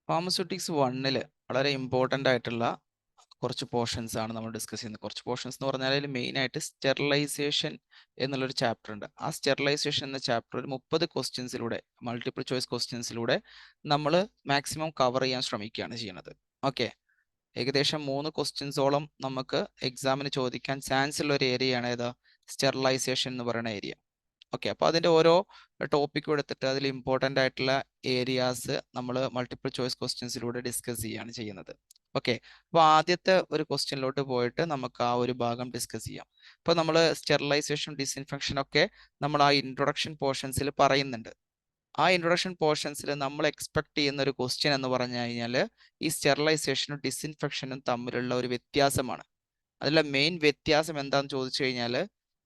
Pharmaceutics 1 വളരെ important ആയിട്ടുള്ള കുറച്ച് പോർഷൻസ് ആണ് നമ്മൾ ഡിസ്കസ് ചെയ്യുന്നത്. കുറച്ച് പോർഷൻസ് എന്ന് പറഞ്ഞാൽ അതിൽ മെയിൻ ആയിട്ട് സ്റ്റെറിലൈസേഷൻ എന്നുള്ളൊരു ചാപ്റ്റർ ഉണ്ട്. ആ സ്റ്റെറിലൈസേഷൻ എന്ന ചാപ്റ്റർ ഒരു 30 ക്വസ്റ്റ്യൻസിലൂടെ മൾട്ടിപ്പിൾ ചോയ്സ് ക്വസ്റ്റ്യൻസിലൂടെ നമ്മൾ മാക്സിമം കവർ ചെയ്യാൻ ശ്രമിക്കുകയാണ് ചെയ്യുന്നത്. ഓക്കെ, ഏകദേശം 3 ക്വസ്റ്റ്യൻസോളം നമുക്ക് എക്സാമിന് ചോദിക്കാൻ ചാൻസ് ഉള്ള ഒരു ഏരിയയാണ് ഏതാ സ്റ്റെറിലൈസേഷൻ എന്ന് പറയുന്ന ഏരിയ. ഓക്കെ, അപ്പോൾ അതിൻ്റെ ഓരോ ടോപ്പിക്കും എടുത്തിട്ട് അതിൽ ഇമ്പോർട്ടൻ്റ് ആയിട്ടുള്ള ഏരിയാസ് നമ്മൾ മൾട്ടിപ്പിൾ ചോയ്സ് ക്വസ്റ്റ്യൻസിലൂടെ ഡിസ്കസ് ചെയ്യുകയാണ് ചെയ്യുന്നത്. ഓക്കെ, അപ്പോൾ ആദ്യത്തെ ഒരു ക്വസ്റ്റ്യനിലോട്ട് പോയിട്ട് നമുക്ക് ആ ഒരു ഭാഗം ഡിസ്കസ് ചെയ്യാം. ഇപ്പോൾ നമ്മൾ സ്റ്റെറിലൈസേഷൻ ഡിസ്ഇൻഫെക്ഷൻ ഒക്കെ നമ്മൾ ആ ഇൻട്രൊഡക്ഷൻ പോർഷൻസിൽ പറയുന്നുണ്ട്. ആ ഇൻട്രൊഡക്ഷൻ പോർഷൻസിൽ നമ്മൾ എക്സ്പെക്ട് ചെയ്യുന്ന ഒരു ക്വസ്റ്റ്യൻ എന്ന് പറഞ്ഞു കഴിഞ്ഞാൽ ഈ സ്റ്റെറിലൈസേഷനും ഡിസ്ഇൻഫെക്ഷനും തമ്മിലുള്ള ഒരു വ്യത്യാസമാണ്. അതിലെ മെയിൻ വ്യത്യാസം എന്താണെന്ന് ചോദിച്ചു കഴിഞ്ഞാൽ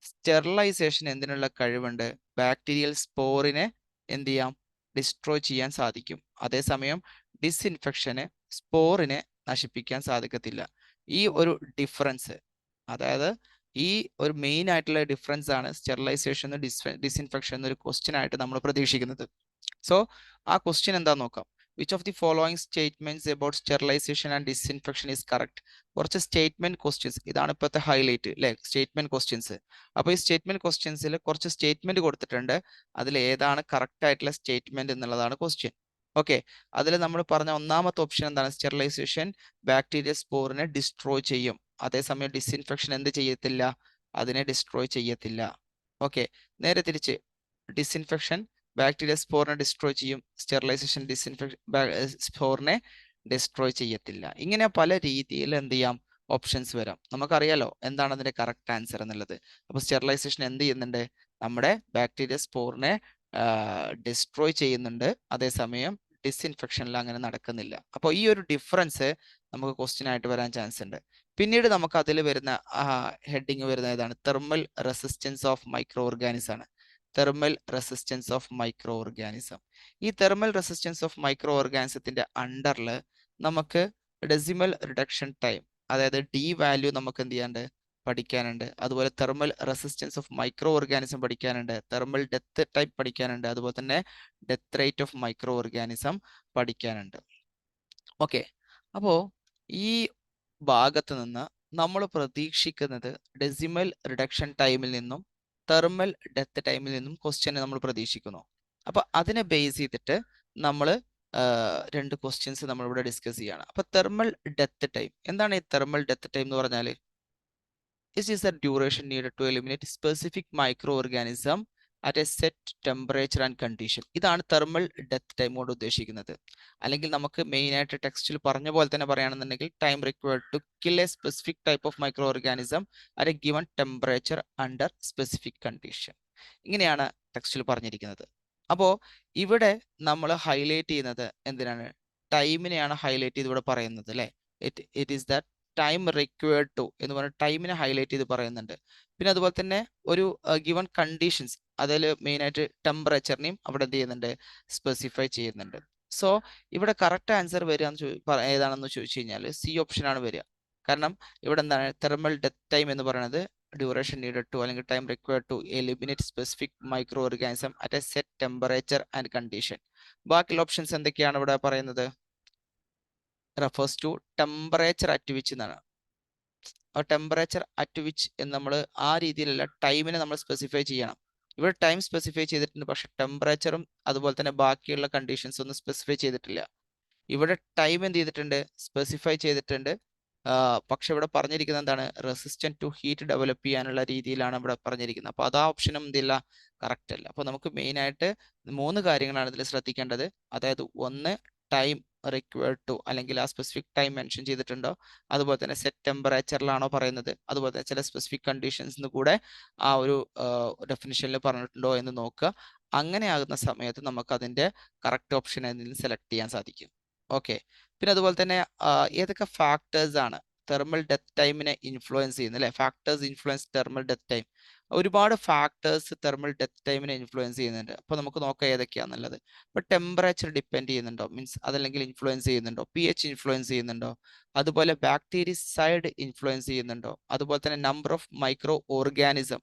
സ്റ്റെറിലൈസേഷൻ എന്തിനുള്ള കഴിവുണ്ട്? ബാക്ടീരിയൽ സ്പോറിനെ എന്ത് ചെയ്യാം? ഡിസ്ട്രോയ് ചെയ്യാൻ സാധിക്കും. അതേസമയം ഡിസ്ഇൻഫെക്ഷന് സ്പോറിനെ നശിപ്പിക്കാൻ സാധിക്കത്തില്ല. ഈ ഒരു ഡിഫറൻസ്, അതായത് ഈ ഒരു മെയിൻ ആയിട്ടുള്ള ഡിഫറൻസ് ആണ് സ്റ്റെറിലൈസേഷൻ ഡിസ്ഇൻഫെക്ഷൻ എന്നൊരു ക്വസ്റ്റ്യൻ ആയിട്ട് നമ്മൾ പ്രതീക്ഷിക്കുന്നത്. സോ ആ ക്വസ്റ്റ്യൻ എന്താന്ന് നോക്കാം. Which of the following statements about sterilization and disinfection is correct? കുറച്ച് സ്റ്റേറ്റ്മെന്റ് ക്വസ്റ്റ്യൻസ്, ഇതാണ് ഇപ്പോഴത്തെ ഹൈലൈറ്റ് അല്ലെ, സ്റ്റേറ്റ്മെന്റ് ക്വസ്റ്റ്യൻസ്. അപ്പോൾ ഈ സ്റ്റേറ്റ്മെന്റ് ക്വസ്റ്റ്യൻസിൽ കുറച്ച് സ്റ്റേറ്റ്മെന്റ് കൊടുത്തിട്ടുണ്ട്. അതിൽ ഏതാണ് കറക്റ്റ് ആയിട്ടുള്ള സ്റ്റേറ്റ്മെന്റ് എന്നുള്ളതാണ് ക്വസ്റ്റ്യൻ. ഓക്കെ, അതിൽ നമ്മൾ പറഞ്ഞ ഒന്നാമത്തെ ഓപ്ഷൻ എന്താണ്? സ്റ്റെറിലൈസേഷൻ ബാക്ടീരിയ സ്പോറിനെ ഡിസ്ട്രോയ് ചെയ്യും. അതേസമയം ഡിസ്ഇൻഫെക്ഷൻ എന്ത് ചെയ്യത്തില്ല? അതിനെ ഡിസ്ട്രോയ് ചെയ്യത്തില്ല. ഓക്കെ, നേരെ തിരിച്ച് ഡിസ്ഇൻഫെക്ഷൻ ബാക്ടീരിയ സ്പോറിനെ ഡിസ്ട്രോയ് ചെയ്യും, സ്റ്റെറിലൈസേഷൻ സ്പോറിനെ ഡിസ്ട്രോയ് ചെയ്യത്തില്ല. ഇങ്ങനെ പല രീതിയിൽ എന്ത് ചെയ്യാം? ഓപ്ഷൻസ് വരാം. നമുക്കറിയാലോ എന്താണ് അതിന്റെ കറക്റ്റ് ആൻസർ എന്നുള്ളത്. അപ്പോൾ സ്റ്റെറിലൈസേഷൻ എന്ത് ചെയ്യുന്നുണ്ട്? നമ്മുടെ ബാക്ടീരിയ സ്പോറിനെ ഡിസ്ട്രോയ് ചെയ്യുന്നുണ്ട്. അതേസമയം ഡിസ്ഇൻഫെക്ഷനിൽ അങ്ങനെ നടക്കുന്നില്ല. അപ്പോൾ ഈ ഒരു ഡിഫറൻസ് നമുക്ക് ക്വസ്റ്റ്യൻ ആയിട്ട് വരാൻ ചാൻസ് ഉണ്ട്. പിന്നീട് നമുക്ക് അതിൽ വരുന്ന ഹെഡിങ് വരുന്ന ഏതാണ്? Thermal resistance of micro organism ആണ്. Thermal resistance of micro organism. ഈ തെർമൽ റെസിസ്റ്റൻസ് ഓഫ് മൈക്രോ ഓർഗാനിസത്തിന്റെ അണ്ടറിൽ നമുക്ക് ഡെസിമൽ റിഡക്ഷൻ ടൈം, അതായത് ഡി വാല്യൂ നമുക്ക് എന്ത് ചെയ്യാണ്ട് പഠിക്കാനുണ്ട്. അതുപോലെ thermal resistance of micro organism പഠിക്കാനുണ്ട്. തെർമൽ ഡെത്ത് ടൈപ്പ് പഠിക്കാനുണ്ട്. അതുപോലെ തന്നെ death rate of micro organism പഠിക്കാനുണ്ട്. ഓക്കെ, അപ്പോൾ ഈ ഭാഗത്ത് നിന്ന് നമ്മൾ പ്രതീക്ഷിക്കുന്നത് ഡെസിമൽ റിഡക്ഷൻ ടൈമിൽ നിന്നും തെർമൽ ഡെത്ത് ടൈമിൽ നിന്നും ക്വസ്റ്റ്യൻ നമ്മൾ പ്രതീക്ഷിക്കുന്നു. അപ്പൊ അതിനെ ബേസ് ചെയ്തിട്ട് നമ്മൾ രണ്ട് ക്വസ്റ്റ്യൻസ് നമ്മൾ ഇവിടെ ഡിസ്കസ് ചെയ്യാണ്. അപ്പൊ തെർമൽ ഡെത്ത് ടൈം എന്താണ്? ഈ തെർമൽ ഡെത്ത് ടൈം എന്ന് പറഞ്ഞാൽ this is the duration needed to eliminate specific microorganism at a set temperature and condition. ഇതാണ് തെർമൽ ഡെത്ത് ടൈം കൊണ്ട് ഉദ്ദേശിക്കുന്നത്. അല്ലെങ്കിൽ നമുക്ക് മെയിൻ ആയിട്ട് ടെക്സ്റ്റിൽ പറഞ്ഞ പോലെ തന്നെ പറയുകയാണെന്നുണ്ടെങ്കിൽ time required to kill a specific type of micro organism at a given temperature under specific condition. ഇങ്ങനെയാണ് ടെക്സ്റ്റിൽ പറഞ്ഞിരിക്കുന്നത്. അപ്പോൾ ഇവിടെ നമ്മൾ ഹൈലൈറ്റ് ചെയ്യുന്നത് എന്തിനാണ്? ടൈമിനെയാണ് ഹൈലൈറ്റ് ചെയ്ത് ഇവിടെ പറയുന്നത് അല്ലേ. It is that time required to എന്ന് പറഞ്ഞ ടൈമിനെ ഹൈലൈറ്റ് ചെയ്ത് പറയുന്നുണ്ട്. പിന്നെ അതുപോലെ തന്നെ ഒരു ഗിവൺ കണ്ടീഷൻസ്, അതിൽ മെയിൻ ആയിട്ട് ടെമ്പറേച്ചറിനെയും അവിടെ എന്ത് ചെയ്യുന്നുണ്ട്? സ്പെസിഫൈ ചെയ്യുന്നുണ്ട്. സോ ഇവിടെ കറക്റ്റ് ആൻസർ വരിക ഏതാണെന്ന് ചോദിച്ചു കഴിഞ്ഞാൽ സി ഓപ്ഷൻ ആണ് വരിക. കാരണം ഇവിടെ എന്താണ്? തെർമൽ ഡെത്ത് ടൈം എന്ന് പറയുന്നത് ഡ്യൂറേഷൻ നീഡഡ് ടു അല്ലെങ്കിൽ time required to eliminate specific microorganism at a set temperature and condition. ബാക്കിയുള്ള ഓപ്ഷൻസ് എന്തൊക്കെയാണ് ഇവിടെ പറയുന്നത്? Refers to temperature at which എന്നാണ്. ടെമ്പറേച്ചർ അറ്റ് വിച്ച് എന്ന് നമ്മൾ ആ രീതിയിലല്ല, ടൈമിനെ നമ്മൾ സ്പെസിഫൈ ചെയ്യണം. ഇവിടെ ടൈം സ്പെസിഫൈ ചെയ്തിട്ടുണ്ട്, പക്ഷെ ടെമ്പറേച്ചറും അതുപോലെ തന്നെ ബാക്കിയുള്ള കണ്ടീഷൻസ് ഒന്നും സ്പെസിഫൈ ചെയ്തിട്ടില്ല. ഇവിടെ ടൈം എന്ത് ചെയ്തിട്ടുണ്ട്? സ്പെസിഫൈ ചെയ്തിട്ടുണ്ട്. പക്ഷെ ഇവിടെ പറഞ്ഞിരിക്കുന്നത് എന്താണ്? റെസിസ്റ്റന്റ് ടു ഹീറ്റ് ഡെവലപ്പ് ചെയ്യാനുള്ള രീതിയിലാണ് ഇവിടെ പറഞ്ഞിരിക്കുന്നത്. അപ്പോൾ അത് ആ ഓപ്ഷനും എന്തില്ല, കറക്റ്റ് അല്ല. അപ്പോൾ നമുക്ക് മെയിൻ ആയിട്ട് 3 കാര്യങ്ങളാണ് ഇതിൽ ശ്രദ്ധിക്കേണ്ടത്. അതായത് ഒന്ന്, ടൈം റിക്വയർഡ് ടു അല്ലെങ്കിൽ ആ സ്പെസിഫിക് ടൈം മെൻഷൻ ചെയ്തിട്ടുണ്ടോ, അതുപോലെ തന്നെ സെറ്റ് ടെമ്പറേച്ചറിലാണോ പറയുന്നത്, അതുപോലെ തന്നെ ചില സ്പെസിഫിക് കണ്ടീഷൻസിന് കൂടെ ആ ഒരു ഡെഫിനിഷനിൽ പറഞ്ഞിട്ടുണ്ടോ എന്ന് നോക്കുക. അങ്ങനെയാകുന്ന സമയത്ത് നമുക്ക് അതിന്റെ കറക്റ്റ് ഓപ്ഷൻ എന്തെങ്കിലും സെലക്ട് ചെയ്യാൻ സാധിക്കും. ഓക്കെ, പിന്നെ അതുപോലെ തന്നെ ഏതൊക്കെ ഫാക്ടേഴ്സ് ആണ് തെർമൽ ഡെത്ത് ടൈമിനെ ഇൻഫ്ലുവൻസ് ചെയ്യുന്നത് അല്ലെ? Factors influence thermal death time. ഒരുപാട് ഫാക്ടേഴ്സ് തെർമൽ ഡെത്ത് ടൈമിനെ ഇൻഫ്ലുവൻസ് ചെയ്യുന്നുണ്ട്. അപ്പോൾ നമുക്ക് നോക്കാം ഏതൊക്കെയാണെന്നുള്ളത്. ഇപ്പോൾ ടെമ്പറേച്ചർ ഡിപ്പെൻഡ് ചെയ്യുന്നുണ്ടോ, മീൻസ് അതല്ലെങ്കിൽ ഇൻഫ്ലുവൻസ് ചെയ്യുന്നുണ്ടോ? pH ഇൻഫ്ലുവൻസ് ചെയ്യുന്നുണ്ടോ? അതുപോലെ ബാക്ടീരിയസൈഡ് ഇൻഫ്ലുവൻസ് ചെയ്യുന്നുണ്ടോ? അതുപോലെ തന്നെ നമ്പർ ഓഫ് മൈക്രോ ഓർഗാനിസം,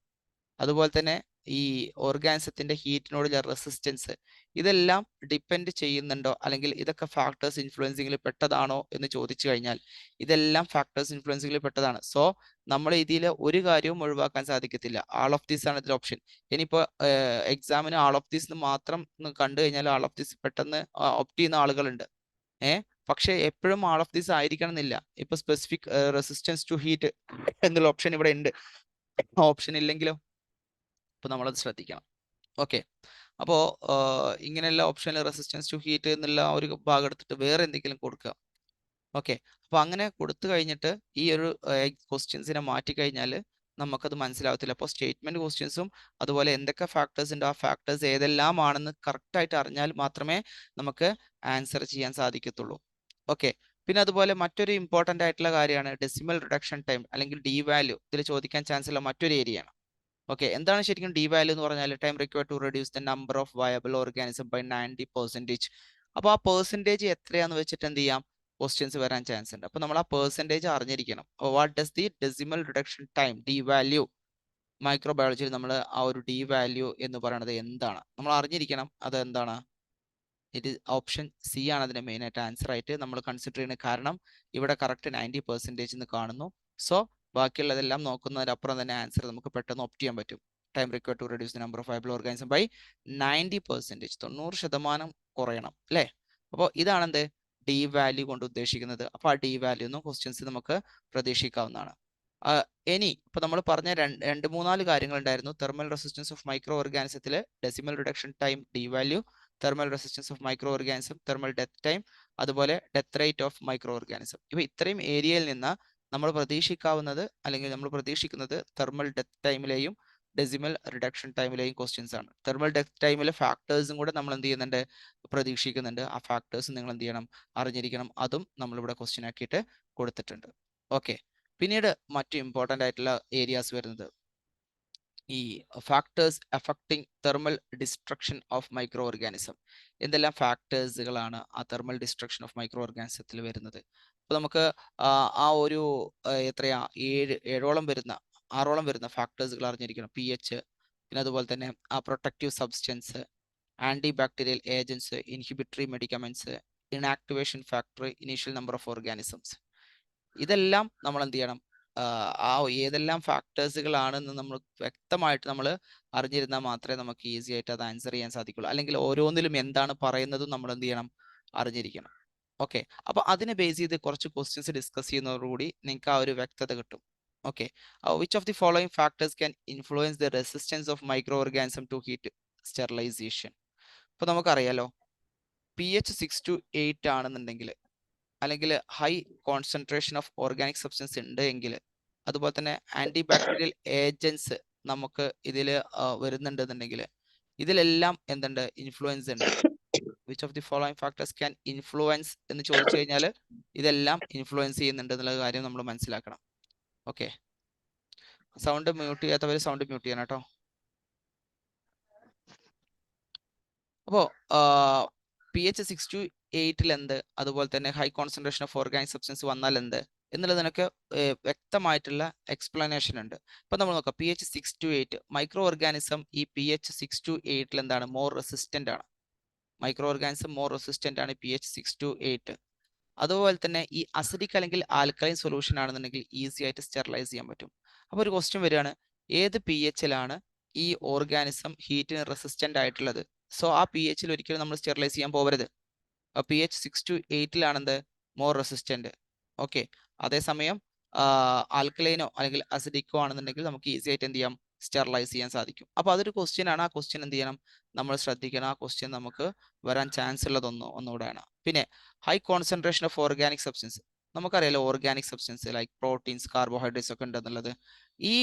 അതുപോലെ തന്നെ ഈ ഓർഗാനിസത്തിന്റെ ഹീറ്റിനോടുള്ള റെസിസ്റ്റൻസ് ഇതെല്ലാം ഡിപ്പെൻഡ് ചെയ്യുന്നുണ്ടോ, അല്ലെങ്കിൽ ഇതൊക്കെ ഫാക്ടേഴ്സ് ഇൻഫ്ലുവൻസിങ്ങിൽ പെട്ടതാണോ എന്ന് ചോദിച്ചു കഴിഞ്ഞാൽ ഇതെല്ലാം ഫാക്ടേഴ്സ് ഇൻഫ്ലുവൻസിങ്ങിൽ പെട്ടതാണ്. സോ നമ്മൾ ഇതിൽ ഒരു കാര്യവും ഒഴിവാക്കാൻ സാധിക്കത്തില്ല. ആൾ ഓഫ് ദീസ് ആണ് ഇതിൽ ഓപ്ഷൻ. ഇനിയിപ്പോൾ എക്സാമിന് ആൾ ഓഫ് ദീസ് മാത്രം കണ്ടു കഴിഞ്ഞാൽ ആൾ ഓഫ് ദീസ് പെട്ടെന്ന് ഓപ്റ്റ് ചെയ്യുന്ന ആളുകളുണ്ട്. പക്ഷേ എപ്പോഴും ആൾ ഓഫ് ദീസ് ആയിരിക്കണം എന്നില്ല. ഇപ്പൊ സ്പെസിഫിക് റെസിസ്റ്റൻസ് ടു ഹീറ്റ് എന്നുള്ള ഓപ്ഷൻ ഇവിടെ ഉണ്ട്. ഓപ്ഷൻ ഇല്ലെങ്കിലോ? അപ്പൊ നമ്മളത് ശ്രദ്ധിക്കണം. ഓക്കെ, അപ്പോൾ ഇങ്ങനെയുള്ള ഓപ്ഷനിൽ റെസിസ്റ്റൻസ് ടു ഹീറ്റ് എന്നുള്ള ഒരു ഭാഗം എടുത്തിട്ട് വേറെ എന്തെങ്കിലും കൊടുക്കുക. ഓക്കെ, അപ്പോൾ അങ്ങനെ കൊടുത്തു കഴിഞ്ഞിട്ട് ഈ ഒരു ക്വസ്റ്റ്യൻസിനെ മാറ്റി കഴിഞ്ഞാൽ നമുക്കത് മനസ്സിലാവത്തില്ല. അപ്പോൾ സ്റ്റേറ്റ്മെന്റ് ക്വസ്റ്റ്യൻസും അതുപോലെ എന്തൊക്കെ ഫാക്ടേഴ്സ് ഉണ്ട്, ആ ഫാക്ടേഴ്സ് ഏതെല്ലാം ആണെന്ന് കറക്റ്റ് ആയിട്ട് അറിഞ്ഞാൽ മാത്രമേ നമുക്ക് ആൻസർ ചെയ്യാൻ സാധിക്കത്തുള്ളൂ. ഓക്കെ, പിന്നെ അതുപോലെ മറ്റൊരു ഇമ്പോർട്ടൻ്റ് ആയിട്ടുള്ള കാര്യമാണ് ഡെസിമൽ റിഡക്ഷൻ ടൈം അല്ലെങ്കിൽ ഡി വാല്യൂ. ഇതിൽ ചോദിക്കാൻ ചാൻസ് ഉള്ള മറ്റൊരു ഏരിയയാണ്. ഓക്കെ, എന്താണ് ശരിക്കും ഡി വാല്യൂ എന്ന് പറഞ്ഞാൽ? Time required to reduce the number of viable organism by 90%. അപ്പോൾ ആ പെർസെൻറ്റേജ് എത്രയാന്ന് വെച്ചിട്ട് എന്ത് ചെയ്യാം, ക്വസ്റ്റ്യൻസ് വരാൻ ചാൻസ് ഉണ്ട്. അപ്പോൾ നമ്മൾ ആ പെർസെൻറ്റേജ് അറിഞ്ഞിരിക്കണം. What does the decimal reduction time D value, മൈക്രോബയോളജിയിൽ നമ്മൾ ആ ഒരു ഡി വാല്യൂ എന്ന് പറയുന്നത് എന്താണ് നമ്മൾ അറിഞ്ഞിരിക്കണം. അത് എന്താണ്? ഇറ്റ് ഓപ്ഷൻ സി ആണ് അതിന്റെ മെയിൻ ആയിട്ട് ആൻസർ ആയിട്ട് നമ്മൾ കൺസിഡർ ചെയ്യുന്നത്. കാരണം ഇവിടെ കറക്റ്റ് 90% എന്ന് കാണുന്നു. സോ ബാക്കിയുള്ളതെല്ലാം നോക്കുന്നതിനപ്പുറം തന്നെ ആൻസർ നമുക്ക് പെട്ടെന്ന് ഓപ്റ്റ് ചെയ്യാൻ പറ്റും. Time required to reduce the number of viable organism by 90%, 90% കുറയണം അല്ലേ? അപ്പോൾ ഇതാണ് എന്ത് ഡി വാല്യൂ കൊണ്ട് ഉദ്ദേശിക്കുന്നത്. അപ്പോൾ ആ ഡി വാല്യൂ എന്നും ക്വസ്റ്റ്യൻസ് നമുക്ക് പ്രതീക്ഷിക്കാവുന്നതാണ്. ഇനി ഇപ്പൊ നമ്മൾ പറഞ്ഞ രണ്ട് മൂന്നാല് കാര്യങ്ങൾ ഉണ്ടായിരുന്നു. തെർമൽ റെസിസ്റ്റൻസ് ഓഫ് മൈക്രോ ഓർഗാനിസത്തിൽ decimal reduction time D value, thermal resistance of micro organism, thermal death time, അതുപോലെ death rate of micro organism. ഇപ്പൊ ഇത്രയും ഏരിയയിൽ നിന്ന് നമ്മൾ പ്രതീക്ഷിക്കാവുന്നത് അല്ലെങ്കിൽ നമ്മൾ പ്രതീക്ഷിക്കുന്നത് തെർമൽ ഡെത്ത് ടൈമിലെയും ഡെസിമൽ റിഡക്ഷൻ ടൈമിലെയും ക്വസ്റ്റ്യൻസ് ആണ്. തെർമൽ ഡെത്ത് ടൈമിലെ ഫാക്ടേഴ്സും കൂടെ നമ്മൾ എന്ത് ചെയ്യുന്നുണ്ട്, പ്രതീക്ഷിക്കുന്നുണ്ട്. ആ ഫാക്ടേഴ്സ് നിങ്ങൾ എന്ത് ചെയ്യണം, അറിഞ്ഞിരിക്കണം. അതും നമ്മളിവിടെ ക്വസ്റ്റ്യൻ ആക്കിയിട്ട് കൊടുത്തിട്ടുണ്ട്. ഓക്കെ, പിന്നീട് മറ്റു ഇമ്പോർട്ടൻ്റ് ആയിട്ടുള്ള ഏരിയാസ് വരുന്നത് ഈ factors affecting thermal destruction of micro organism. എന്തെല്ലാം ഫാക്ടേഴ്സുകളാണ് ആ തെർമൽ ഡിസ്ട്രക്ഷൻ ഓഫ് മൈക്രോ ഓർഗാനിസത്തിൽ വരുന്നത്? അപ്പോൾ നമുക്ക് ആ ഒരു എത്രയാ ഏഴോളം വരുന്ന 6ഓളം വരുന്ന ഫാക്ടേഴ്സുകൾ അറിഞ്ഞിരിക്കണം. pH, പിന്നെ അതുപോലെ തന്നെ ആ protective substance, anti bacterial agents, inhibitory medicaments, inactivation factor, initial number of organisms. ഇതെല്ലാം നമ്മൾ എന്ത് ചെയ്യണം, ആ ഏതെല്ലാം ഫാക്ടേഴ്സുകളാണെന്ന് നമ്മൾ വ്യക്തമായിട്ട് നമ്മൾ അറിഞ്ഞിരുന്നാൽ മാത്രമേ നമുക്ക് ഈസി ആയിട്ട് അത് ആൻസർ ചെയ്യാൻ സാധിക്കുള്ളൂ. അല്ലെങ്കിൽ ഓരോന്നിലും എന്താണ് പറയുന്നതും നമ്മൾ എന്ത് ചെയ്യണം, അറിഞ്ഞിരിക്കണം. ഓക്കെ, അപ്പൊ അതിനെ ബേസ് ചെയ്ത് കുറച്ച് ക്വസ്റ്റ്യൻസ് ഡിസ്കസ് ചെയ്യുന്നതോടുകൂടി നിങ്ങൾക്ക് ആ ഒരു വ്യക്തത കിട്ടും. Okay, which of the following factors can influence the resistance of micro organism to heat sterilization? അപ്പൊ നമുക്കറിയാലോ, pH 6 to 8 ആണെന്നുണ്ടെങ്കിൽ, അല്ലെങ്കിൽ high concentration of organic substance ഉണ്ട് എങ്കിൽ, അതുപോലെ തന്നെ ആന്റി ബാക്ടീരിയൽ ഏജൻസ് നമുക്ക് ഇതിൽ വരുന്നുണ്ടെന്നുണ്ടെങ്കിൽ, ഇതിലെല്ലാം എന്തുണ്ട്, ഇൻഫ്ലുവൻസ് ഉണ്ട്. Which of the following factors can influence എന്ന് ചോദിച്ചു കഴിഞ്ഞാൽ ഇതെല്ലാം ഇൻഫ്ലുവൻസ് ചെയ്യുന്നുണ്ട് എന്നുള്ള കാര്യം നമ്മൾ മനസ്സിലാക്കണം. ഓക്കെ, സൗണ്ട് മ്യൂട്ട് ചെയ്യാത്തവർ സൗണ്ട് മ്യൂട്ട് ചെയ്യണം കേട്ടോ. അപ്പോൾ pH 6 to 8 എന്ത്, അതുപോലെ തന്നെ high concentration of organic substance വന്നാൽ എന്ത് എന്നുള്ളതിനൊക്കെ വ്യക്തമായിട്ടുള്ള എക്സ്പ്ലനേഷൻ ഉണ്ട്. ഇപ്പൊ നമ്മൾ നോക്കാം, pH 6 to 8 മൈക്രോ ഓർഗാനിസം ഈ pH 6 to 8 എന്താണ്, മോർ റെസിസ്റ്റന്റ് ആണ്. മൈക്രോ ഓർഗാനിസം മോർ റെസിസ്റ്റന്റ് ആണ് pH 6 to 8. അതുപോലെ തന്നെ ഈ അസിഡിക് അല്ലെങ്കിൽ ആൽക്കലൈൻ സൊല്യൂഷൻ ആണെന്നുണ്ടെങ്കിൽ ഈസി ആയിട്ട് സ്റ്റെറിലൈസ് ചെയ്യാൻ പറ്റും. അപ്പോൾ ഒരു ക്വസ്റ്റ്യൻ വരികയാണ്, ഏത് pH-ലാണ് ഈ ഓർഗാനിസം ഹീറ്റിന് റെസിസ്റ്റന്റ് ആയിട്ടുള്ളത്? സോ ആ pH-ൽ ഒരിക്കലും നമ്മൾ സ്റ്റെറിലൈസ് ചെയ്യാൻ പോകരുത്. pH 6 to 8 more resistant. Okay, അതേസമയം ആൽക്കലൈനോ അല്ലെങ്കിൽ അസിഡിക്കോ ആണെന്നുണ്ടെങ്കിൽ നമുക്ക് ഈസി ആയിട്ട് എന്ത് ചെയ്യാം, സ്റ്റെറിലൈസ് ചെയ്യാൻ സാധിക്കും. അപ്പോൾ അതൊരു ക്വസ്റ്റ്യൻ ആണ്. ആ ക്വസ്റ്റ്യൻ എന്ത് ചെയ്യണം, നമ്മൾ ശ്രദ്ധിക്കണം. ആ ക്വസ്റ്റ്യൻ നമുക്ക് വരാൻ ചാൻസ് ഒന്നുകൂടെയാണ്. പിന്നെ high concentration of organic substance. നമുക്കറിയാലോ, organic substance like proteins, carbohydrates ഒക്കെ ഉണ്ടെന്നുള്ളത്. ഈ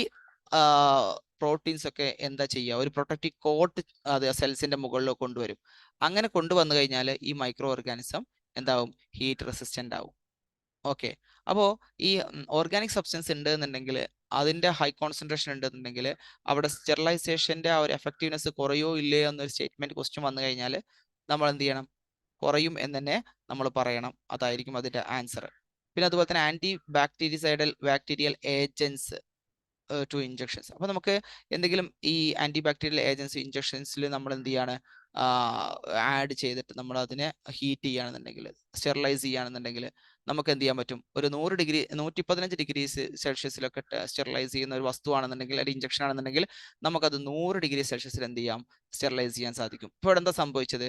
പ്രോട്ടീൻസ് ഒക്കെ എന്താ ചെയ്യുക, ഒരു പ്രൊട്ടക്റ്റീവ് കോട്ട് അത് സെൽസിന്റെ മുകളിൽ കൊണ്ടുവരും. അങ്ങനെ കൊണ്ടുവന്നു കഴിഞ്ഞാൽ ഈ മൈക്രോ ഓർഗാനിസം എന്താവും, ഹീറ്റ് റെസിസ്റ്റന്റ് ആവും. ഓക്കെ, അപ്പോൾ ഈ ഓർഗാനിക് സബ്സ്റ്റൻസ് ഉണ്ട് എന്നുണ്ടെങ്കിൽ, അതിന്റെ ഹൈ കോൺസെൻട്രേഷൻ ഉണ്ടെന്നുണ്ടെങ്കിൽ, അവിടെ സ്റ്റെറിലൈസേഷന്റെ ആ ഒരു എഫക്റ്റീവ്നെസ് കുറയോ ഇല്ലയോ എന്നൊരു സ്റ്റേറ്റ്മെന്റ് ക്വസ്റ്റ്യൻ വന്നു കഴിഞ്ഞാൽ നമ്മൾ എന്ത് ചെയ്യണം, കുറയും എന്ന് തന്നെ നമ്മൾ പറയണം. അതായിരിക്കും അതിന്റെ ആൻസർ. പിന്നെ അതുപോലെ തന്നെ anti bacterial agents to injections. അപ്പോൾ നമുക്ക് എന്തെങ്കിലും ഈ ആന്റി ബാക്ടീരിയൽ ഏജൻസി ഇഞ്ചക്ഷൻസിൽ നമ്മൾ എന്ത് ചെയ്യാണ്, ആഡ് ചെയ്തിട്ട് നമ്മൾ അതിനെ ഹീറ്റ് ചെയ്യുകയാണെന്നുണ്ടെങ്കിൽ, സ്റ്റെറിലൈസ് ചെയ്യുകയാണെന്നുണ്ടെങ്കിൽ നമുക്ക് എന്ത് ചെയ്യാൻ പറ്റും, ഒരു 100 ഡിഗ്രി 115 ഡിഗ്രി സെൽഷ്യസിലൊക്കെ സ്റ്റെറിലൈസ് ചെയ്യുന്ന ഒരു വസ്തുവാണെന്നുണ്ടെങ്കിൽ, ഒരു ഇഞ്ചക്ഷൻ ആണെന്നുണ്ടെങ്കിൽ നമുക്കത് 100 ഡിഗ്രി സെൽഷ്യസിൽ എന്ത് ചെയ്യാം, സ്റ്റെറിലൈസ് ചെയ്യാൻ സാധിക്കും. ഇപ്പോൾ ഇവിടെ എന്താ സംഭവിച്ചത്,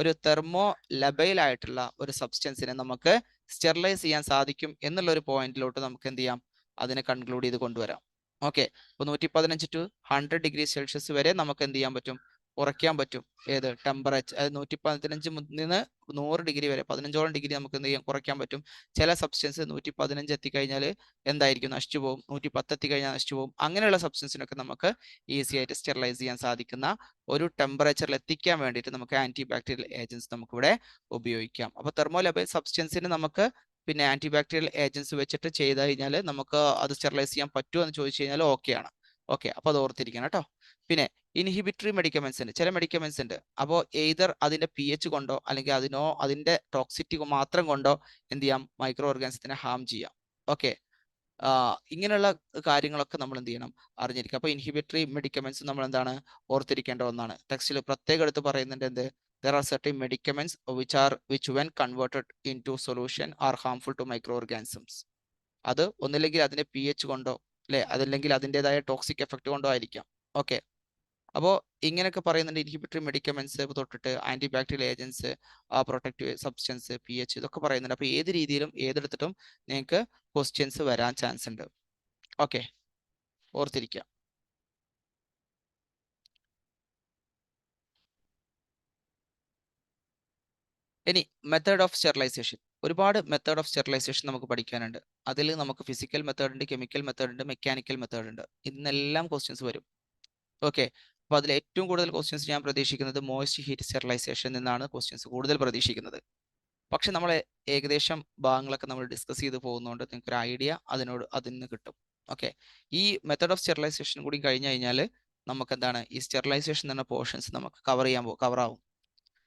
ഒരു തെർമോ ലബൈൽ ആയിട്ടുള്ള ഒരു സബ്സ്റ്റൻസിനെ നമുക്ക് സ്റ്റെറിലൈസ് ചെയ്യാൻ സാധിക്കും എന്നുള്ള ഒരു പോയിന്റിലോട്ട് നമുക്ക് എന്ത് ചെയ്യാം, അതിനെ കൺക്ലൂഡ് ചെയ്ത് കൊണ്ടുവരാം. ഓക്കെ, അപ്പോൾ 115 to 100 ഡിഗ്രി സെൽഷ്യസ് വരെ നമുക്ക് എന്ത് ചെയ്യാൻ പറ്റും, കുറയ്ക്കാൻ പറ്റും. ഏത് ടെമ്പറേച്ചർ, 115 നിന്ന് 100 ഡിഗ്രി വരെ 15ഓളം ഡിഗ്രി നമുക്ക് എന്ത് ചെയ്യാൻ, കുറയ്ക്കാൻ പറ്റും. ചില സബ്സ്റ്റൻസ് 115 എത്തിക്കഴിഞ്ഞാൽ എന്തായിരിക്കും, നശിച്ചു പോകും. 110 എത്തിക്കഴിഞ്ഞാൽ നശിച്ചു പോകും. അങ്ങനെയുള്ള സബ്സ്റ്റൻസിനൊക്കെ നമുക്ക് ഈസി ആയിട്ട് സ്റ്റെറിലൈസ് ചെയ്യാൻ സാധിക്കുന്ന ഒരു ടെമ്പറേച്ചറിൽ എത്തിക്കാൻ വേണ്ടിയിട്ട് നമുക്ക് ആന്റി ബാക്ടീരിയൽ ഏജൻസ് നമുക്കിവിടെ ഉപയോഗിക്കാം. അപ്പോൾ തെർമോലബൈൽ സബ്സ്റ്റൻസിന് നമുക്ക് പിന്നെ ആന്റി ബാക്ടീരിയൽ ഏജൻസ് വെച്ചിട്ട് ചെയ്ത് കഴിഞ്ഞാൽ നമുക്ക് അത് സ്റ്റെറിലൈസ് ചെയ്യാൻ പറ്റുമോ എന്ന് ചോദിച്ചു കഴിഞ്ഞാൽ ഓക്കെയാണ്. ഓക്കെ, അപ്പോൾ അത് ഓർത്തിരിക്കണം കേട്ടോ. പിന്നെ ഇൻഹിബിറ്ററി മെഡിക്കമെന്റ്സ് ഉണ്ട്, ചില മെഡിക്കമെന്റ്സ് ഉണ്ട്. അപ്പോൾ എയ്തർ അതിന്റെ pH കൊണ്ടോ അല്ലെങ്കിൽ അതിന്റെ ടോക്സിറ്റി മാത്രം കൊണ്ടോ എന്ത് ചെയ്യാം, മൈക്രോ ഓർഗാനിസത്തിനെ ഹാം ചെയ്യാം. ഓക്കെ, ഇങ്ങനെയുള്ള കാര്യങ്ങളൊക്കെ നമ്മൾ എന്ത് ചെയ്യണം, അറിഞ്ഞിരിക്കുക. അപ്പോൾ ഇൻഹിബിറ്ററി മെഡിക്കമെന്റ്സ് നമ്മൾ എന്താണ്, ഓർത്തിരിക്കേണ്ട ഒന്നാണ്. ടെക്സ്റ്റിൽ പ്രത്യേകം എടുത്ത് പറയുന്നുണ്ട് എന്ത്, there are certain medicaments which when converted into solution are harmful to microorganisms. അത് ഒന്നില്ലെങ്കിൽ അതിന്റെ pH കൊണ്ടോ അല്ലെ, അതല്ലെങ്കിൽ അതിൻ്റെതായ ടോക്സിക് എഫക്ട് കൊണ്ടോ ആയിരിക്കാം. ഓക്കെ, അപ്പോൾ ഇങ്ങനെയൊക്കെ പറയുന്നുണ്ട്. ഇൻഹിബിറ്ററി മെഡിക്കമെന്റ്സ് തൊട്ടിട്ട് anti bacterial agents, protective substance, pH, ഇതൊക്കെ പറയുന്നുണ്ട്. അപ്പോൾ ഏത് രീതിയിലും ഏതെടുത്തിട്ടും നിങ്ങൾക്ക് ക്വസ്റ്റ്യൻസ് വരാൻ ചാൻസ് ഉണ്ട്. ഓക്കെ, ഓർത്തിരിക്കുക. ഇനി മെത്തേഡ് ഓഫ് സ്റ്റെറിലൈസേഷൻ, ഒരുപാട് മെത്തേഡ് ഓഫ് സ്റ്റെറിലൈസേഷൻ നമുക്ക് പഠിക്കാനുണ്ട്. അതിൽ നമുക്ക് ഫിസിക്കൽ മെത്തേഡ് ഉണ്ട്, കെമിക്കൽ മെത്തേഡ് ഉണ്ട്, മെക്കാനിക്കൽ മെത്തേഡ് ഉണ്ട്. ഇന്നെല്ലാം ക്വസ്റ്റ്യൻസ് വരും. ഓക്കെ, അപ്പോൾ അതിൽ ഏറ്റവും കൂടുതൽ ക്വസ്റ്റ്യൻസ് ഞാൻ പ്രതീക്ഷിക്കുന്നത് മോയ്സ്റ്റ് ഹീറ്റ് സ്റ്റെറിലൈസേഷൻ നിന്നാണ് ക്വസ്റ്റ്യൻസ് കൂടുതൽ പ്രതീക്ഷിക്കുന്നത്. പക്ഷെ നമ്മൾ ഏകദേശം ഭാഗങ്ങളൊക്കെ നമ്മൾ ഡിസ്കസ് ചെയ്ത് പോകുന്നതുകൊണ്ട് നിങ്ങൾക്ക് ഒരു ഐഡിയ അതിൽ നിന്ന് കിട്ടും. ഓക്കെ, ഈ മെത്തേഡ് ഓഫ് സ്റ്റെറിലൈസേഷൻ കൂടി കഴിഞ്ഞു കഴിഞ്ഞാൽ നമുക്ക് എന്താണ്, ഈ സ്റ്റെറിലൈസേഷൻ എന്ന പോർഷൻസ് നമുക്ക് കവർ ആവും.